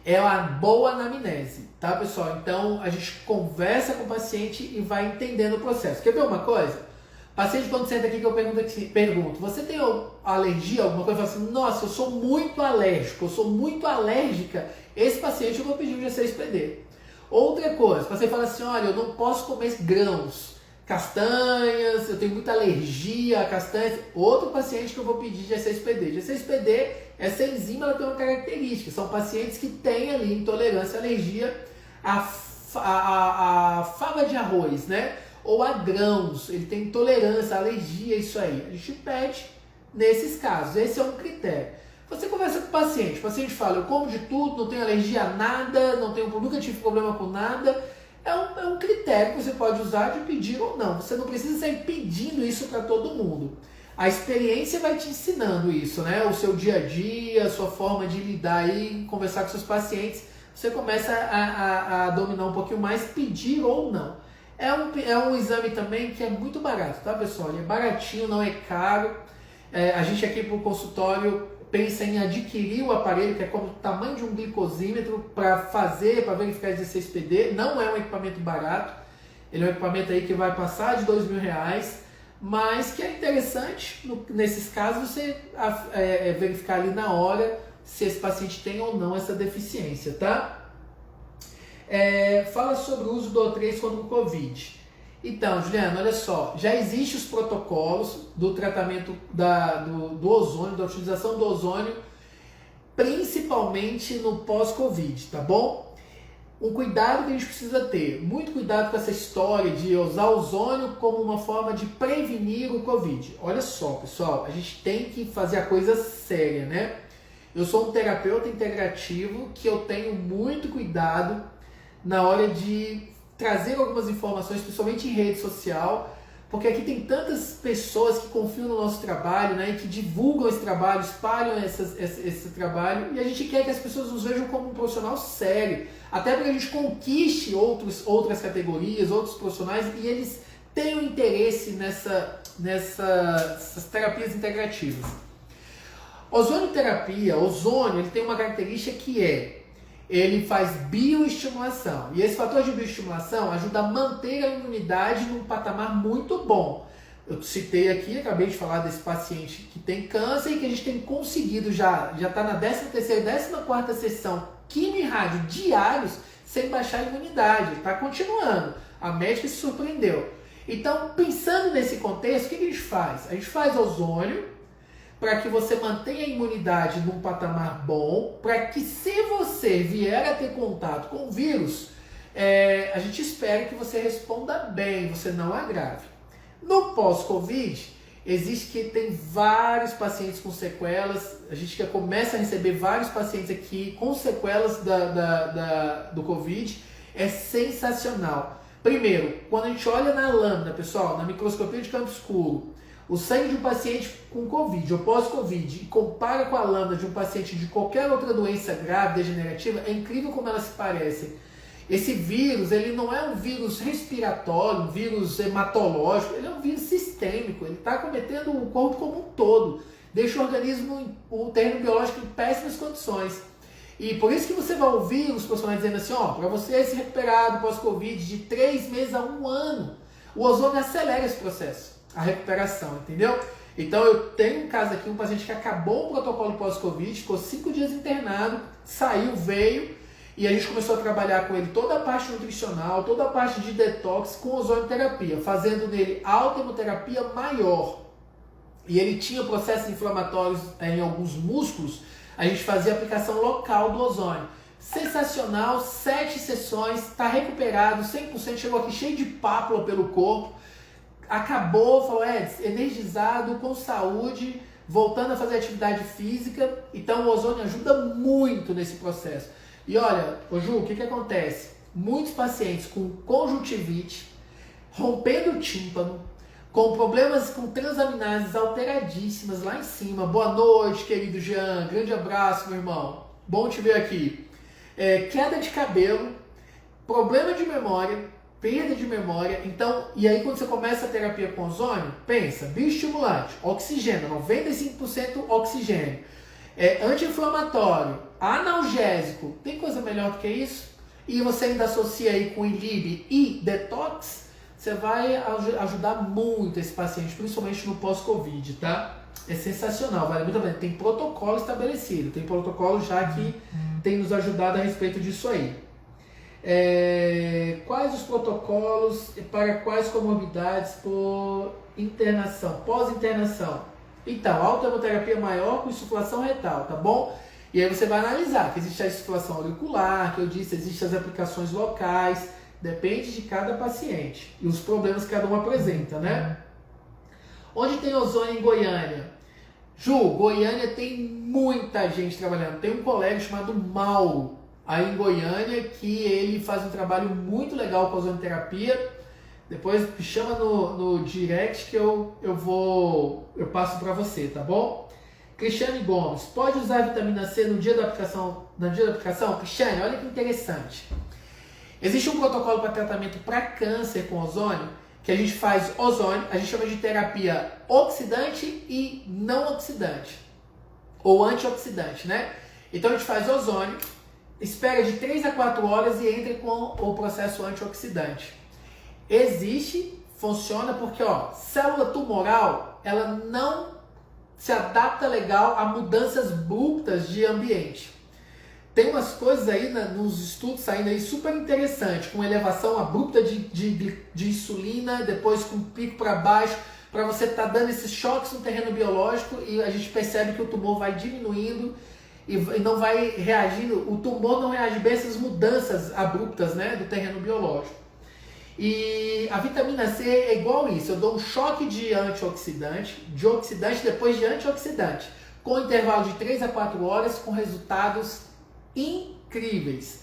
é uma boa anamnese, tá, pessoal? Então a gente conversa com o paciente e vai entendendo o processo. Quer ver uma coisa? Paciente, quando senta aqui, que eu pergunto, você tem alergia a alguma coisa? Eu falo assim, nossa, eu sou muito alérgico, eu sou muito alérgica. Esse paciente eu vou pedir um G6PD. Outra coisa, o paciente fala assim, olha, eu não posso comer grãos, castanhas, eu tenho muita alergia a castanhas. Outro paciente que eu vou pedir G6PD. G6PD, essa enzima ela tem uma característica, são pacientes que têm ali intolerância, alergia a fava de arroz, né? Ou a grãos, ele tem intolerância, alergia, isso aí. A gente pede nesses casos, esse é um critério. Você conversa com o paciente fala, eu como de tudo, não tenho alergia a nada, nunca tive problema com nada. É um critério que você pode usar de pedir ou não. Você não precisa sair pedindo isso para todo mundo. A experiência vai te ensinando isso, né? O seu dia a dia, a sua forma de lidar aí, conversar com seus pacientes, você começa a dominar um pouquinho mais, pedir ou não. É um exame também que é muito barato, tá, pessoal? Ele é baratinho, não é caro. A gente aqui para o consultório pensa em adquirir o aparelho, que é como o tamanho de um glicosímetro, para verificar esse G6PD. Não é um equipamento barato. Ele é um equipamento aí que vai passar de R$2.000, mas que é interessante, nesses casos, você verificar ali na hora se esse paciente tem ou não essa deficiência, tá? Fala sobre o uso do O3 contra o Covid. Então, Juliana, olha só, já existem os protocolos do tratamento do ozônio, da utilização do ozônio, principalmente no pós-Covid, tá bom? Um cuidado que a gente precisa ter, muito cuidado com essa história de usar ozônio como uma forma de prevenir o Covid. Olha só, pessoal, a gente tem que fazer a coisa séria, né? Eu sou um terapeuta integrativo que eu tenho muito cuidado na hora de trazer algumas informações, principalmente em rede social, porque aqui tem tantas pessoas que confiam no nosso trabalho, né, e que divulgam esse trabalho, espalham esse trabalho, e a gente quer que as pessoas nos vejam como um profissional sério, até para que a gente conquiste outras categorias, outros profissionais, e eles tenham interesse nessas terapias integrativas. Ozonioterapia, ele tem uma característica que ele faz bioestimulação. E esse fator de bioestimulação ajuda a manter a imunidade num patamar muito bom. Eu citei aqui, acabei de falar desse paciente que tem câncer e que a gente tem conseguido já está na 13ª, 14ª sessão quimio e rádio diários sem baixar a imunidade. Está continuando. A médica se surpreendeu. Então, pensando nesse contexto, o que a gente faz? A gente faz ozônio para que você mantenha a imunidade num patamar bom, para que se você vier a ter contato com o vírus, a gente espera que você responda bem, você não agrave. No pós-Covid, tem vários pacientes com sequelas, a gente já começa a receber vários pacientes aqui com sequelas do Covid, é sensacional. Primeiro, quando a gente olha na lâmina, pessoal, na microscopia de campo escuro, o sangue de um paciente com Covid ou pós-Covid e compara com a lâmina de um paciente de qualquer outra doença grave, degenerativa, é incrível como elas se parecem. Esse vírus, ele não é um vírus respiratório, um vírus hematológico, ele é um vírus sistêmico, ele está acometendo o corpo como um todo, deixa o organismo, o terreno biológico em péssimas condições. E por isso que você vai ouvir os profissionais dizendo assim, ó, para você se recuperar do pós-Covid de 3 meses a 1 ano, o ozônio acelera esse processo, a recuperação, entendeu? Então eu tenho um caso aqui, um paciente que acabou o protocolo pós-Covid, ficou 5 dias internado, saiu, veio, e a gente começou a trabalhar com ele toda a parte nutricional, toda a parte de detox com ozonioterapia, fazendo nele autohemoterapia maior. E ele tinha processos inflamatórios em alguns músculos, a gente fazia aplicação local do ozônio. Sensacional, 7 sessões, está recuperado, 100%, chegou aqui cheio de pápula pelo corpo, acabou, falou, energizado, com saúde, voltando a fazer atividade física. Então o ozônio ajuda muito nesse processo. E olha, ô Ju, o que acontece? Muitos pacientes com conjuntivite, rompendo o tímpano, com problemas com transaminases alteradíssimas lá em cima. Boa noite, querido Jean. Grande abraço, meu irmão. Bom te ver aqui. Queda de cabelo, problema de memória, perda de memória. Então, e aí quando você começa a terapia com ozônio, pensa, bioestimulante, oxigênio, 95% oxigênio, anti-inflamatório, analgésico, tem coisa melhor do que isso? E você ainda associa aí com inibe e detox, você vai ajudar muito esse paciente, principalmente no pós-Covid, tá? É sensacional, vale muito a pena. Tem protocolo estabelecido, tem protocolo já que tem nos ajudado a respeito disso aí. Quais os protocolos para quais comorbidades por internação, pós-internação? Então, autohemoterapia maior com insuflação retal, tá bom? E aí você vai analisar que existe a insuflação auricular, que eu disse, existem as aplicações locais, depende de cada paciente e os problemas que cada um apresenta, né? Onde tem ozônio em Goiânia? Ju, Goiânia tem muita gente trabalhando. Tem um colega chamado Mauro, aí em Goiânia, que ele faz um trabalho muito legal com ozonoterapia. Depois me chama no direct que eu passo para você, tá bom? Cristiane Gomes, pode usar vitamina C no dia da aplicação? Cristiane, olha que interessante. Existe um protocolo para tratamento para câncer com ozônio, que a gente faz ozônio, a gente chama de terapia oxidante e não oxidante, ou antioxidante, né? Então a gente faz ozônio, espera de 3 a 4 horas e entra com o processo antioxidante. Existe, funciona porque, célula tumoral, ela não se adapta legal a mudanças abruptas de ambiente. Tem umas coisas aí nos estudos saindo aí super interessantes, com elevação abrupta de insulina, depois com pico para baixo, para você estar dando esses choques no terreno biológico e a gente percebe que o tumor vai diminuindo e não vai reagindo, o tumor não reage bem a essas mudanças abruptas, né, do terreno biológico. E a vitamina C é igual isso, eu dou um choque de antioxidante, de oxidante depois de antioxidante, com intervalo de 3 a 4 horas, com resultados incríveis.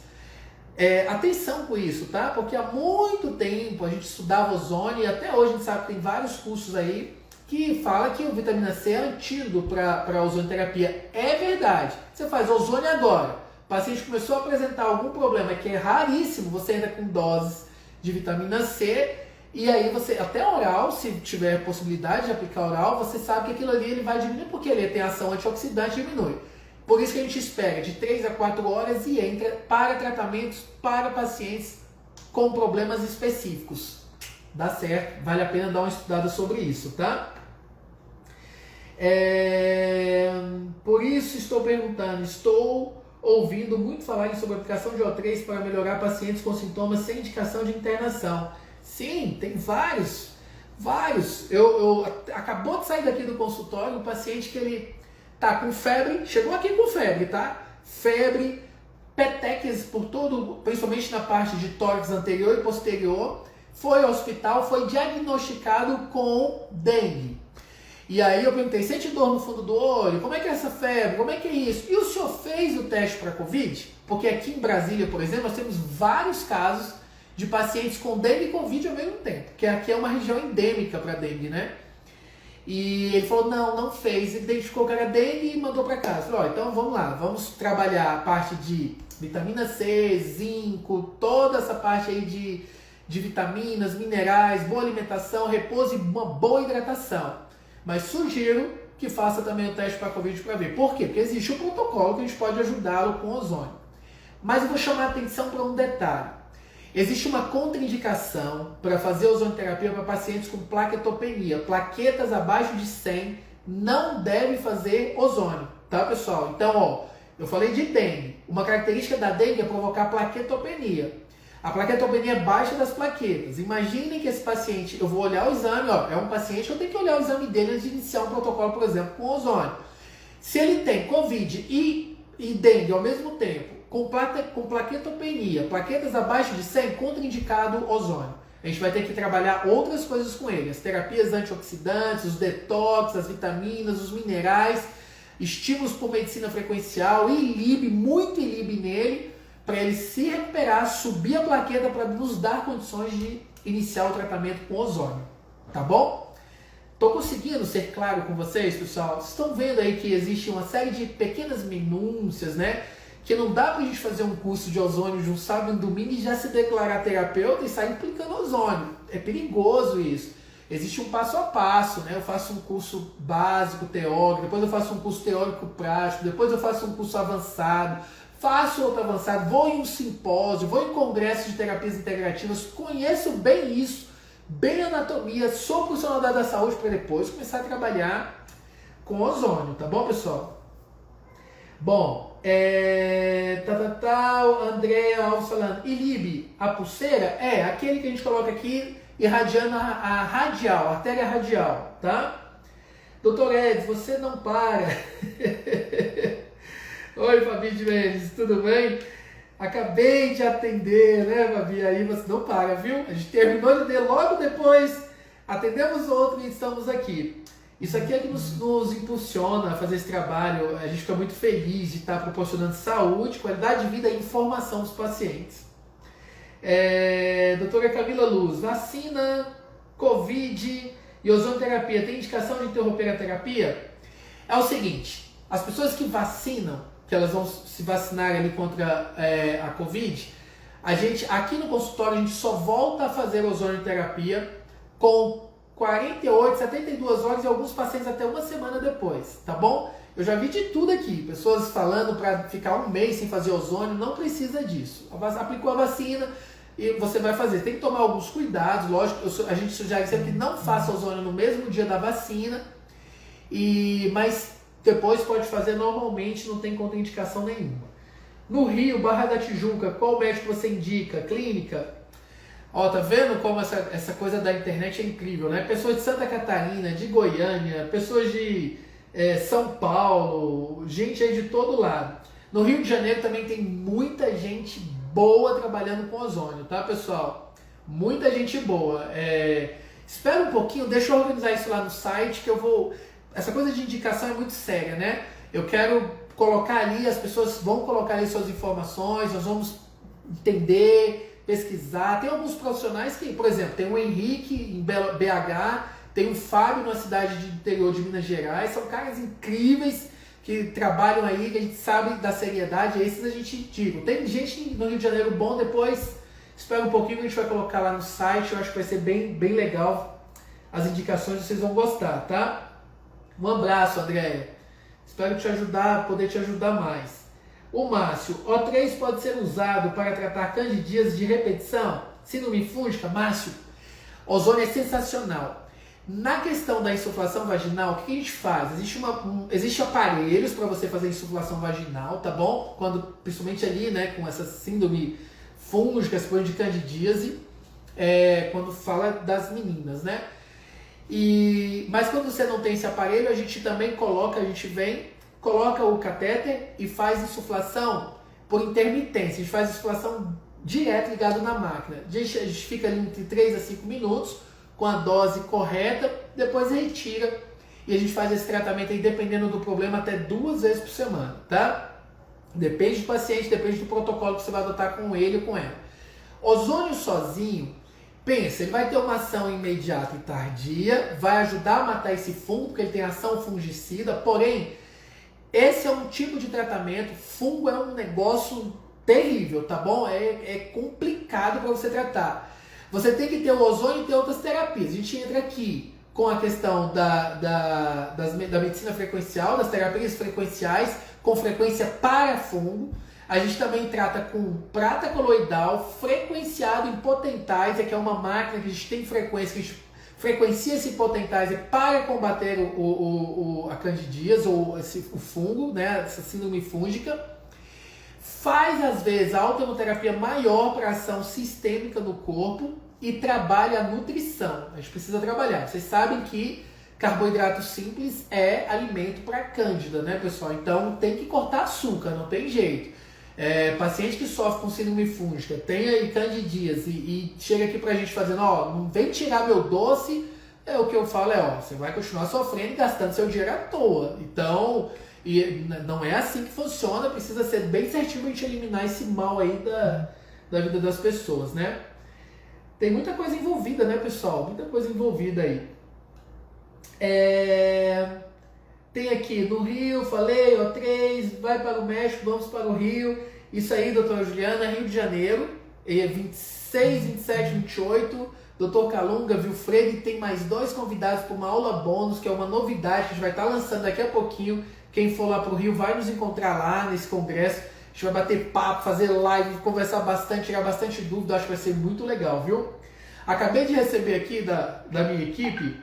Atenção com isso, tá? Porque há muito tempo a gente estudava ozônio e até hoje a gente sabe que tem vários cursos aí que fala que o vitamina C é antídoto para a ozonoterapia. É verdade. Você faz ozônio agora, o paciente começou a apresentar algum problema que é raríssimo, você entra com doses de vitamina C e aí você, até oral, se tiver possibilidade de aplicar oral, você sabe que aquilo ali ele vai diminuir porque ele tem ação antioxidante e diminui. Por isso que a gente espera de 3 a 4 horas e entra para tratamentos para pacientes com problemas específicos. Dá certo, vale a pena dar uma estudada sobre isso, tá? Por isso estou perguntando, estou ouvindo muito falar sobre a aplicação de O3 para melhorar pacientes com sintomas sem indicação de internação. Sim, tem vários. Acabou de sair daqui do consultório um paciente que ele tá com febre, chegou aqui com febre, tá? Febre, petequias por todo, principalmente na parte de tórax anterior e posterior, foi ao hospital, foi diagnosticado com dengue. E aí eu perguntei, sente dor no fundo do olho? Como é que é essa febre? Como é que é isso? E o senhor fez o teste para Covid? Porque aqui em Brasília, por exemplo, nós temos vários casos de pacientes com dengue e Covid ao mesmo tempo, que aqui é uma região endêmica para dengue, né? E ele falou, não fez. Ele identificou que era dengue e mandou para casa. Falei, então vamos lá, vamos trabalhar a parte de vitamina C, zinco, toda essa parte aí de vitaminas, minerais, boa alimentação, repouso e uma boa hidratação. Mas sugiro que faça também o teste para Covid para ver. Por quê? Porque existe um protocolo que a gente pode ajudá-lo com ozônio. Mas eu vou chamar a atenção para um detalhe. Existe uma contraindicação para fazer ozonioterapia para pacientes com plaquetopenia. Plaquetas abaixo de 100 não deve fazer ozônio, tá, pessoal? Então, eu falei de dengue. Uma característica da dengue é provocar plaquetopenia. A plaquetopenia é baixa das plaquetas. Imaginem que esse paciente, eu vou olhar o exame, é um paciente, eu tenho que olhar o exame dele antes de iniciar um protocolo, por exemplo, com ozônio. Se ele tem Covid e dengue ao mesmo tempo, com plaquetopenia, plaquetas abaixo de 100, contraindicado ozônio. A gente vai ter que trabalhar outras coisas com ele, as terapias antioxidantes, os detox, as vitaminas, os minerais, estímulos por medicina frequencial, ILIB, muito ILIB nele, para ele se recuperar, subir a plaqueta para nos dar condições de iniciar o tratamento com ozônio. Tá bom? Estou conseguindo ser claro com vocês, pessoal? Vocês estão vendo aí que existe uma série de pequenas minúcias, né? Que não dá pra gente fazer um curso de ozônio de um sábado e um domingo e já se declarar terapeuta e sair aplicando ozônio. É perigoso isso. Existe um passo a passo, né? Eu faço um curso básico, teórico, depois eu faço um curso teórico prático, depois eu faço um curso avançado, faço outro avançado, vou em um simpósio, vou em congresso de terapias integrativas, conheço bem isso, bem anatomia, sou profissional da área da saúde para depois começar a trabalhar com ozônio, tá bom, pessoal? Bom, Andréa Alves falando, ILIB, a pulseira é aquele que a gente coloca aqui irradiando a radial, a artéria radial, tá? Doutor Edson, você não para. Oi, Fabi de Mendes, tudo bem? Acabei de atender, né, Fabi? Aí você não para, viu? A gente terminou de atender logo depois, atendemos outro e estamos aqui. Isso aqui é que nos impulsiona a fazer esse trabalho. A gente fica muito feliz de estar proporcionando saúde, qualidade de vida e informação aos pacientes. Doutora Camila Luz, vacina, Covid e ozonioterapia tem indicação de interromper a terapia? É o seguinte, as pessoas que vacinam, que elas vão se vacinar ali contra a Covid, a gente, aqui no consultório, a gente só volta a fazer ozonioterapia com 48, 72 horas e alguns pacientes até uma semana depois, tá bom? Eu já vi de tudo aqui, pessoas falando para ficar um mês sem fazer ozônio, não precisa disso. Aplicou a vacina e você vai fazer. Tem que tomar alguns cuidados, lógico, a gente sugere sempre que não faça ozônio no mesmo dia da vacina, mas depois pode fazer normalmente, não tem contraindicação nenhuma. No Rio, Barra da Tijuca, qual médico você indica? Clínica? Tá vendo como essa coisa da internet é incrível, né? Pessoas de Santa Catarina, de Goiânia, pessoas de São Paulo, gente aí de todo lado. No Rio de Janeiro também tem muita gente boa trabalhando com ozônio, tá, pessoal? Muita gente boa. Espera um pouquinho, deixa eu organizar isso lá no site que eu vou... Essa coisa de indicação é muito séria, né? Eu quero colocar ali, as pessoas vão colocar ali suas informações, nós vamos entender... pesquisar, tem alguns profissionais que, por exemplo, tem o Henrique em BH, tem o Fábio na cidade de interior de Minas Gerais, são caras incríveis que trabalham aí, que a gente sabe da seriedade, esses a gente diga. Tem gente no Rio de Janeiro bom, depois espera um pouquinho que a gente vai colocar lá no site, eu acho que vai ser bem legal, as indicações vocês vão gostar, tá? Um abraço, Andréia, espero poder te ajudar mais. O Márcio, O3 pode ser usado para tratar candidíase de repetição? Síndrome fúngica? Márcio, ozônio é sensacional. Na questão da insuflação vaginal, o que a gente faz? Existem aparelhos para você fazer insuflação vaginal, tá bom? Principalmente ali, né, com essa síndrome fúngica, essa coisa de candidíase, quando fala das meninas, né? Mas quando você não tem esse aparelho, a gente também coloca o catéter e faz insuflação por intermitência. A gente faz insuflação direto ligado na máquina. A gente fica ali entre 3 a 5 minutos com a dose correta, depois retira e a gente faz esse tratamento aí dependendo do problema até 2 vezes por semana, tá? Depende do paciente, depende do protocolo que você vai adotar com ele ou com ela. Ozônio sozinho Pensa, ele vai ter uma ação imediata e tardia, vai ajudar a matar esse fungo, porque ele tem ação fungicida, porém, esse é um tipo de tratamento, fungo é um negócio terrível, tá bom? É complicado para você tratar. Você tem que ter o ozônio e ter outras terapias. A gente entra aqui com a questão da medicina frequencial, das terapias frequenciais, com frequência para fungo. A gente também trata com prata coloidal, frequenciado em potentizer, que é uma máquina que a gente tem frequência, que a gente frequencia esse potentizer para combater a candidíase, ou o fungo, né, essa síndrome fúngica. Faz, às vezes, a autoimunoterapia maior para ação sistêmica no corpo e trabalha a nutrição. A gente precisa trabalhar. Vocês sabem que carboidrato simples é alimento para cândida, né, pessoal? Então tem que cortar açúcar, não tem jeito. Paciente que sofre com síndrome fúngica, tem aí candidíase e chega aqui pra gente fazendo, ó, não vem tirar meu doce, o que eu falo ó, você vai continuar sofrendo e gastando seu dinheiro à toa. Então, não é assim que funciona, precisa ser bem certinho pra gente eliminar esse mal aí da vida das pessoas, né? Tem muita coisa envolvida, né, pessoal? Muita coisa envolvida aí. Tem aqui no Rio, falei, O3, vai para o México, vamos para o Rio. Isso aí, doutora Juliana, Rio de Janeiro, 26, 27, 28. Doutor Calunga, Vilfredo, e tem mais 2 convidados para uma aula bônus, que é uma novidade que a gente vai estar lançando daqui a pouquinho. Quem for lá para o Rio vai nos encontrar lá nesse congresso. A gente vai bater papo, fazer live, conversar bastante, tirar bastante dúvida. Acho que vai ser muito legal, viu? Acabei de receber aqui da minha equipe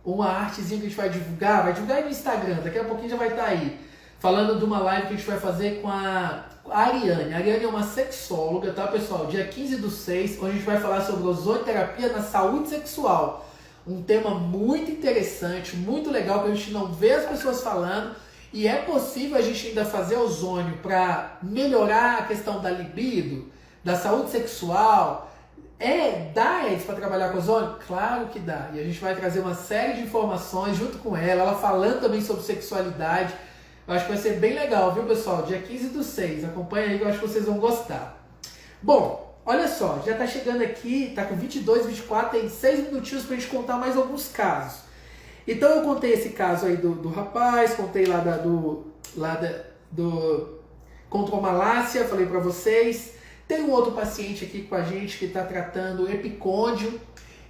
uma artezinha que a gente vai divulgar aí no Instagram, daqui a pouquinho já vai estar aí, falando de uma live que a gente vai fazer com a Ariane. A Ariane é uma sexóloga, tá, pessoal? Dia 15/6, onde a gente vai falar sobre ozonioterapia na saúde sexual. Um tema muito interessante, muito legal, que a gente não vê as pessoas falando, e é possível a gente ainda fazer ozônio para melhorar a questão da libido, da saúde sexual. Dá para trabalhar com ozônio? Claro que dá. E a gente vai trazer uma série de informações junto com ela falando também sobre sexualidade. Eu acho que vai ser bem legal, viu, pessoal? Dia 15/6. Acompanha aí que eu acho que vocês vão gostar. Bom, olha só, já tá chegando aqui, tá com 22, 24, tem 6 minutinhos pra gente contar mais alguns casos. Então eu contei esse caso aí do rapaz, contei lá do contromalácia, falei pra vocês. Tem um outro paciente aqui com a gente que está tratando epicôndio,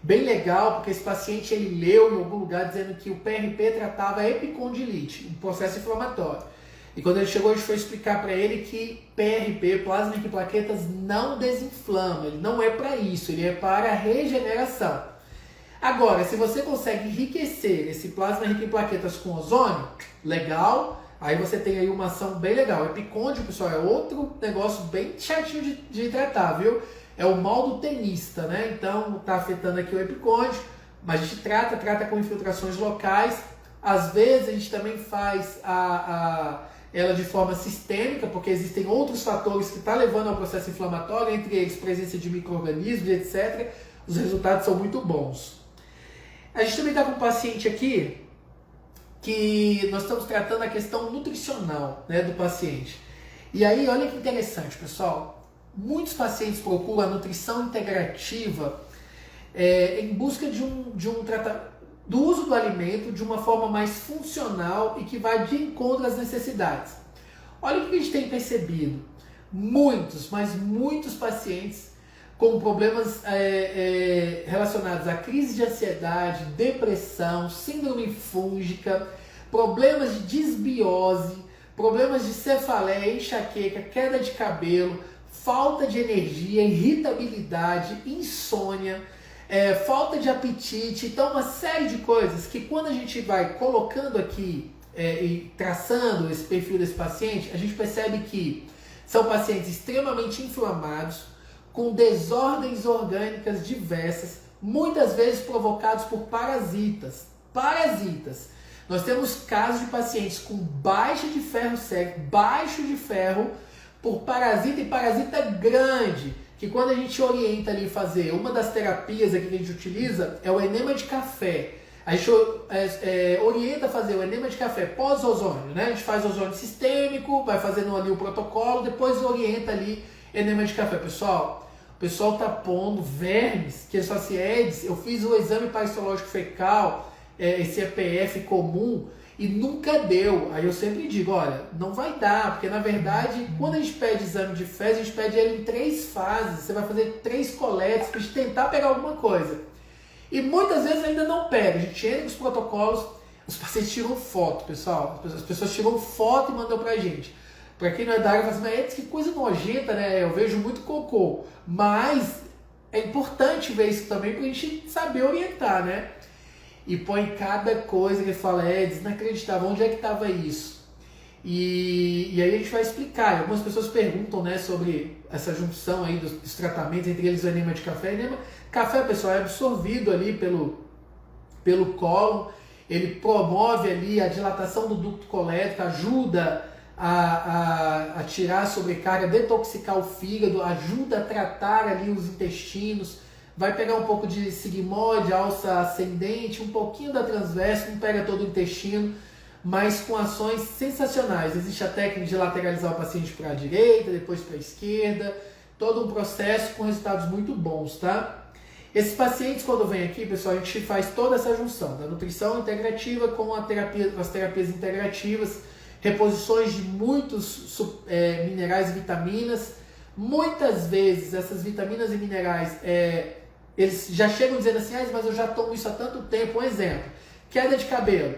bem legal, porque esse paciente ele leu em algum lugar dizendo que o PRP tratava epicondilite, um processo inflamatório. E quando ele chegou, a gente foi explicar para ele que PRP, plasma rico em plaquetas, não desinflama, ele não é para isso, ele é para regeneração. Agora, se você consegue enriquecer esse plasma rico em plaquetas com ozônio, legal. Aí você tem aí uma ação bem legal. Epicôndio, pessoal, é outro negócio bem chatinho de tratar, viu? É o mal do tenista, né? Então, tá afetando aqui o epicôndio, mas a gente trata com infiltrações locais. Às vezes, a gente também faz ela de forma sistêmica, porque existem outros fatores que estão levando ao processo inflamatório, entre eles presença de micro-organismos, etc. Os resultados são muito bons. A gente também está com um paciente aqui que nós estamos tratando a questão nutricional, né, do paciente. E aí, olha que interessante, pessoal. Muitos pacientes procuram a nutrição integrativa em busca do uso do alimento de uma forma mais funcional e que vai de encontro às necessidades. Olha o que a gente tem percebido. Muitos, mas muitos pacientes com problemas relacionados à crise de ansiedade, depressão, síndrome fúngica, problemas de disbiose, problemas de cefaleia, enxaqueca, queda de cabelo, falta de energia, irritabilidade, insônia, falta de apetite. Então, uma série de coisas que quando a gente vai colocando aqui e traçando esse perfil desse paciente, a gente percebe que são pacientes extremamente inflamados, com desordens orgânicas diversas, muitas vezes provocados por parasitas. Nós temos casos de pacientes com baixa de ferro seco, baixo de ferro, por parasita e parasita grande, que quando a gente orienta ali fazer, uma das terapias aqui que a gente utiliza é o enema de café. A gente orienta a fazer o enema de café pós-ozônio, né? A gente faz ozônio sistêmico, vai fazendo ali o protocolo, depois orienta ali enema de café. Pessoal, o pessoal tá pondo vermes, que eles falam assim, Eds, eu fiz o exame parasitológico fecal, esse EPF comum, e nunca deu. Aí eu sempre digo, olha, não vai dar, porque na verdade, quando a gente pede exame de fezes, a gente pede ele em 3 fases, você vai fazer 3 coletas para tentar pegar alguma coisa. E muitas vezes ainda não pega, a gente entra nos protocolos, os pacientes tiram foto, pessoal, as pessoas tiram foto e mandam pra gente. Pra quem não é da área, fala assim, mas que coisa nojenta, né? Eu vejo muito cocô. Mas é importante ver isso também pra gente saber orientar, né? E põe cada coisa que ele fala, desnacreditável, onde é que estava isso? E aí a gente vai explicar. Algumas pessoas perguntam, né, sobre essa junção aí dos tratamentos, entre eles o enema de café. Enema, café, pessoal, é absorvido ali pelo cólon, ele promove ali a dilatação do ducto colético, ajuda a tirar a sobrecarga, detoxicar o fígado, ajuda a tratar ali os intestinos, vai pegar um pouco de sigmoide, alça ascendente, um pouquinho da transverso, não pega todo o intestino, mas com ações sensacionais. Existe a técnica de lateralizar o paciente para a direita, depois para a esquerda, todo um processo com resultados muito bons, tá? Esses pacientes, quando vêm aqui, pessoal, a gente faz toda essa junção da nutrição integrativa com as terapias integrativas, reposições de muitos minerais e vitaminas. Muitas vezes essas vitaminas e minerais, eles já chegam dizendo assim, mas eu já tomo isso há tanto tempo. Um exemplo, queda de cabelo,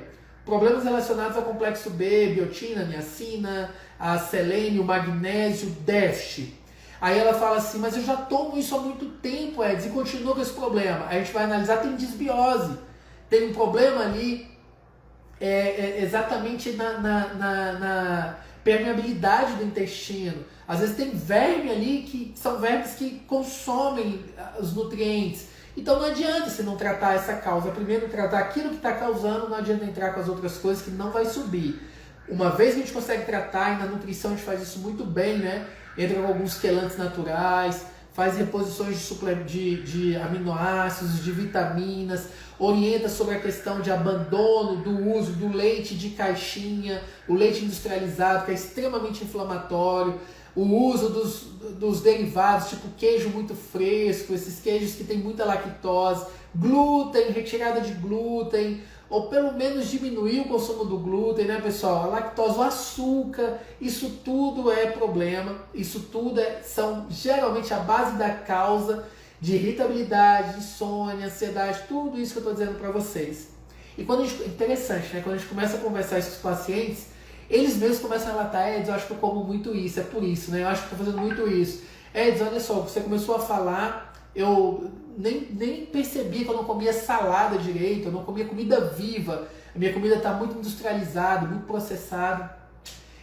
problemas relacionados ao complexo B, biotina, niacina, a selênio, magnésio, déficit. Aí ela fala assim, mas eu já tomo isso há muito tempo, Eds, e continua com esse problema. Aí a gente vai analisar, tem disbiose, tem um problema ali exatamente na permeabilidade do intestino. Às vezes tem verme ali que são vermes que consomem os nutrientes. Então não adianta você não tratar essa causa. Primeiro tratar aquilo que está causando, não adianta entrar com as outras coisas que não vai subir. Uma vez que a gente consegue tratar, e na nutrição a gente faz isso muito bem, né? Entra com alguns quelantes naturais, faz reposições de aminoácidos, de vitaminas, orienta sobre a questão de abandono do uso do leite de caixinha, o leite industrializado, que é extremamente inflamatório, o uso dos derivados, tipo queijo muito fresco, esses queijos que tem muita lactose, glúten, retirada de glúten, ou pelo menos diminuir o consumo do glúten, né, pessoal? A lactose, o açúcar, isso tudo é problema, isso tudo são geralmente a base da causa de irritabilidade, insônia, ansiedade, tudo isso que eu estou dizendo para vocês. E quando interessante, né? Quando a gente começa a conversar isso com os pacientes, eles mesmos começam a relatar, Eds, eu acho que eu como muito isso, é por isso, né? Eu acho que estou fazendo muito isso. Eds, olha só, você começou a falar, eu nem percebi que eu não comia salada direito, eu não comia comida viva, a minha comida está muito industrializada, muito processada.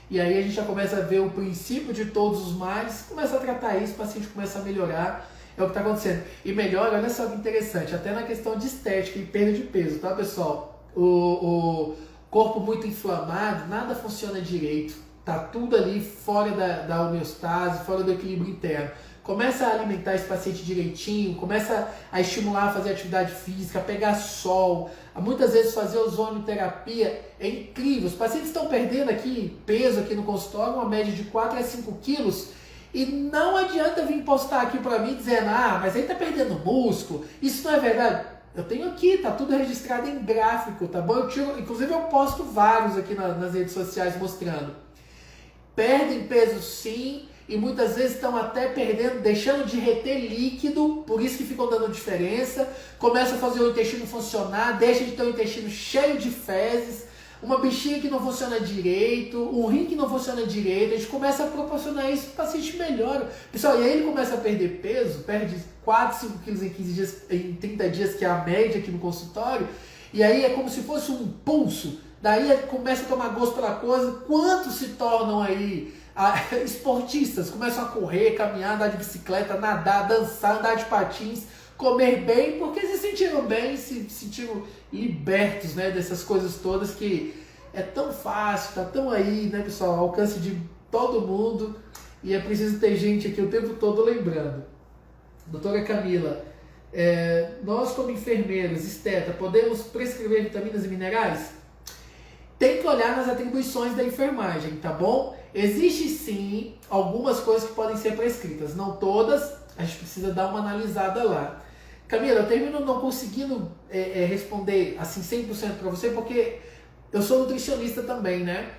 E aí a gente já começa a ver o princípio de todos os males, começa a tratar isso, o paciente começa a melhorar, é o que está acontecendo. E melhora, olha só que interessante, até na questão de estética e perda de peso, tá, pessoal? O corpo muito inflamado, nada funciona direito, tá tudo ali fora da homeostase, fora do equilíbrio interno. Começa a alimentar esse paciente direitinho, começa a estimular a fazer atividade física, a pegar sol, a muitas vezes fazer ozonioterapia, é incrível. Os pacientes estão perdendo aqui peso aqui no consultório, uma média de 4 a 5 quilos, e não adianta vir postar aqui para mim dizendo, mas aí tá perdendo músculo, isso não é verdade. Eu tenho aqui, tá tudo registrado em gráfico, tá bom? Inclusive eu posto vários aqui nas redes sociais mostrando. Perdem peso sim, e muitas vezes estão até perdendo, deixando de reter líquido, por isso que ficam dando diferença, começa a fazer o intestino funcionar, deixa de ter o intestino cheio de fezes, uma bexiga que não funciona direito, um rim que não funciona direito, a gente começa a proporcionar isso, o paciente melhora. Pessoal, e aí ele começa a perder peso, perde 4, 5 quilos em 15 dias, em 30 dias, que é a média aqui no consultório, e aí é como se fosse um impulso, daí começa a tomar gosto pela coisa, quantos se tornam aí esportistas, começam a correr, caminhar, andar de bicicleta, nadar, dançar, andar de patins, comer bem, porque se sentiram bem, se sentiram libertos, né, dessas coisas todas que é tão fácil, tá tão aí, né, pessoal, ao alcance de todo mundo, e é preciso ter gente aqui o tempo todo lembrando. Doutora Camila, nós como enfermeiros, esteta, podemos prescrever vitaminas e minerais? Tem que olhar nas atribuições da enfermagem, tá bom? Existe sim algumas coisas que podem ser prescritas, não todas. a gente precisa dar uma analisada lá. Camila, eu termino não conseguindo responder assim 100% para você, porque eu sou nutricionista também, né?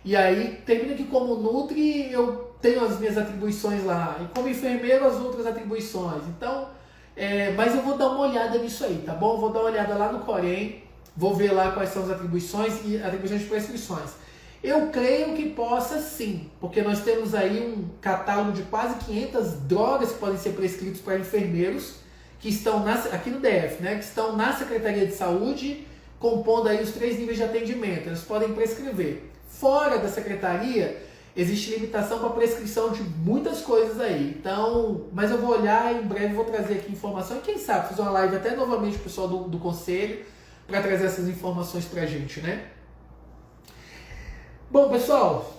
E aí, termina que como Nutri, eu tenho as minhas atribuições lá. E como enfermeiro, as outras atribuições. Então, mas eu vou dar uma olhada nisso aí, tá bom? Eu vou dar uma olhada lá no Corém, vou ver lá quais são as atribuições e atribuições de prescrições. Eu creio que possa sim, porque nós temos aí um catálogo de quase 500 drogas que podem ser prescritas para enfermeiros que estão aqui no DF, né? Que estão na Secretaria de Saúde, compondo aí os 3 níveis de atendimento. Eles podem prescrever. Fora da secretaria, existe limitação para prescrição de muitas coisas aí. Então, mas eu vou olhar e em breve vou trazer aqui informação. E quem sabe fazer uma live até novamente com o pessoal do conselho para trazer essas informações para a gente, né? Bom, pessoal,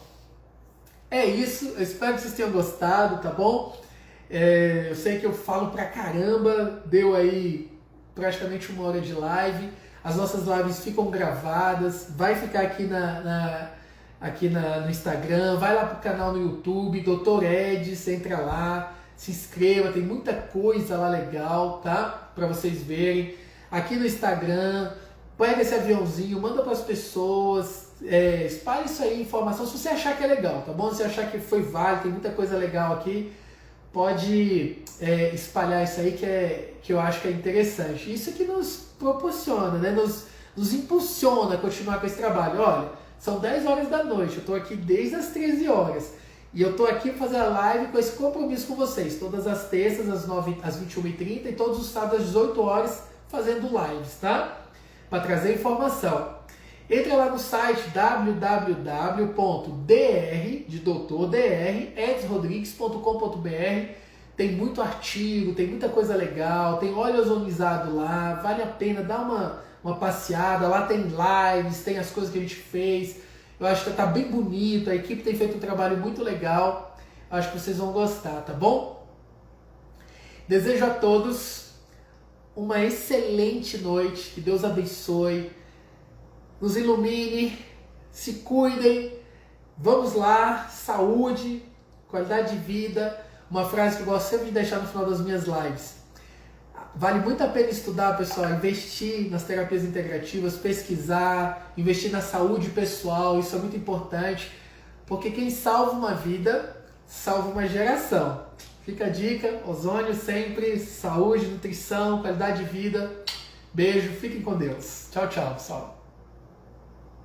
é isso. Eu espero que vocês tenham gostado, tá bom? Eu sei que eu falo pra caramba, deu aí praticamente 1 hora de live. As nossas lives ficam gravadas, vai ficar aqui no Instagram, vai lá pro canal no YouTube, Dr. Eds, entra lá, se inscreva, tem muita coisa lá legal, tá? Pra vocês verem. Aqui no Instagram, pega esse aviãozinho, manda pras pessoas, espalhe isso aí, informação, se você achar que é legal, tá bom? Se você achar que foi válido, tem muita coisa legal aqui, pode espalhar isso aí que eu acho que é interessante. Isso que nos proporciona, né? Nos impulsiona a continuar com esse trabalho. Olha, são 10 horas da noite, eu estou aqui desde as 13 horas. E eu estou aqui para fazer a live com esse compromisso com vocês. Todas as terças, às 21h30 e todos os sábados às 18 horas, fazendo lives, tá? Para trazer informação. Entra lá no site www.edsrodrigues.com.br. Tem muito artigo, tem muita coisa legal, tem óleo ozonizado lá, vale a pena dar uma passeada. Lá tem lives, tem as coisas que a gente fez. Eu acho que tá bem bonito, a equipe tem feito um trabalho muito legal. Eu acho que vocês vão gostar, tá bom? Desejo a todos uma excelente noite, que Deus abençoe, nos ilumine, se cuidem, vamos lá, saúde, qualidade de vida. Uma frase que eu gosto sempre de deixar no final das minhas lives. Vale muito a pena estudar, pessoal, investir nas terapias integrativas, pesquisar, investir na saúde pessoal, isso é muito importante, porque quem salva uma vida, salva uma geração. Fica a dica, ozônio sempre, saúde, nutrição, qualidade de vida. Beijo, fiquem com Deus. Tchau, tchau, pessoal.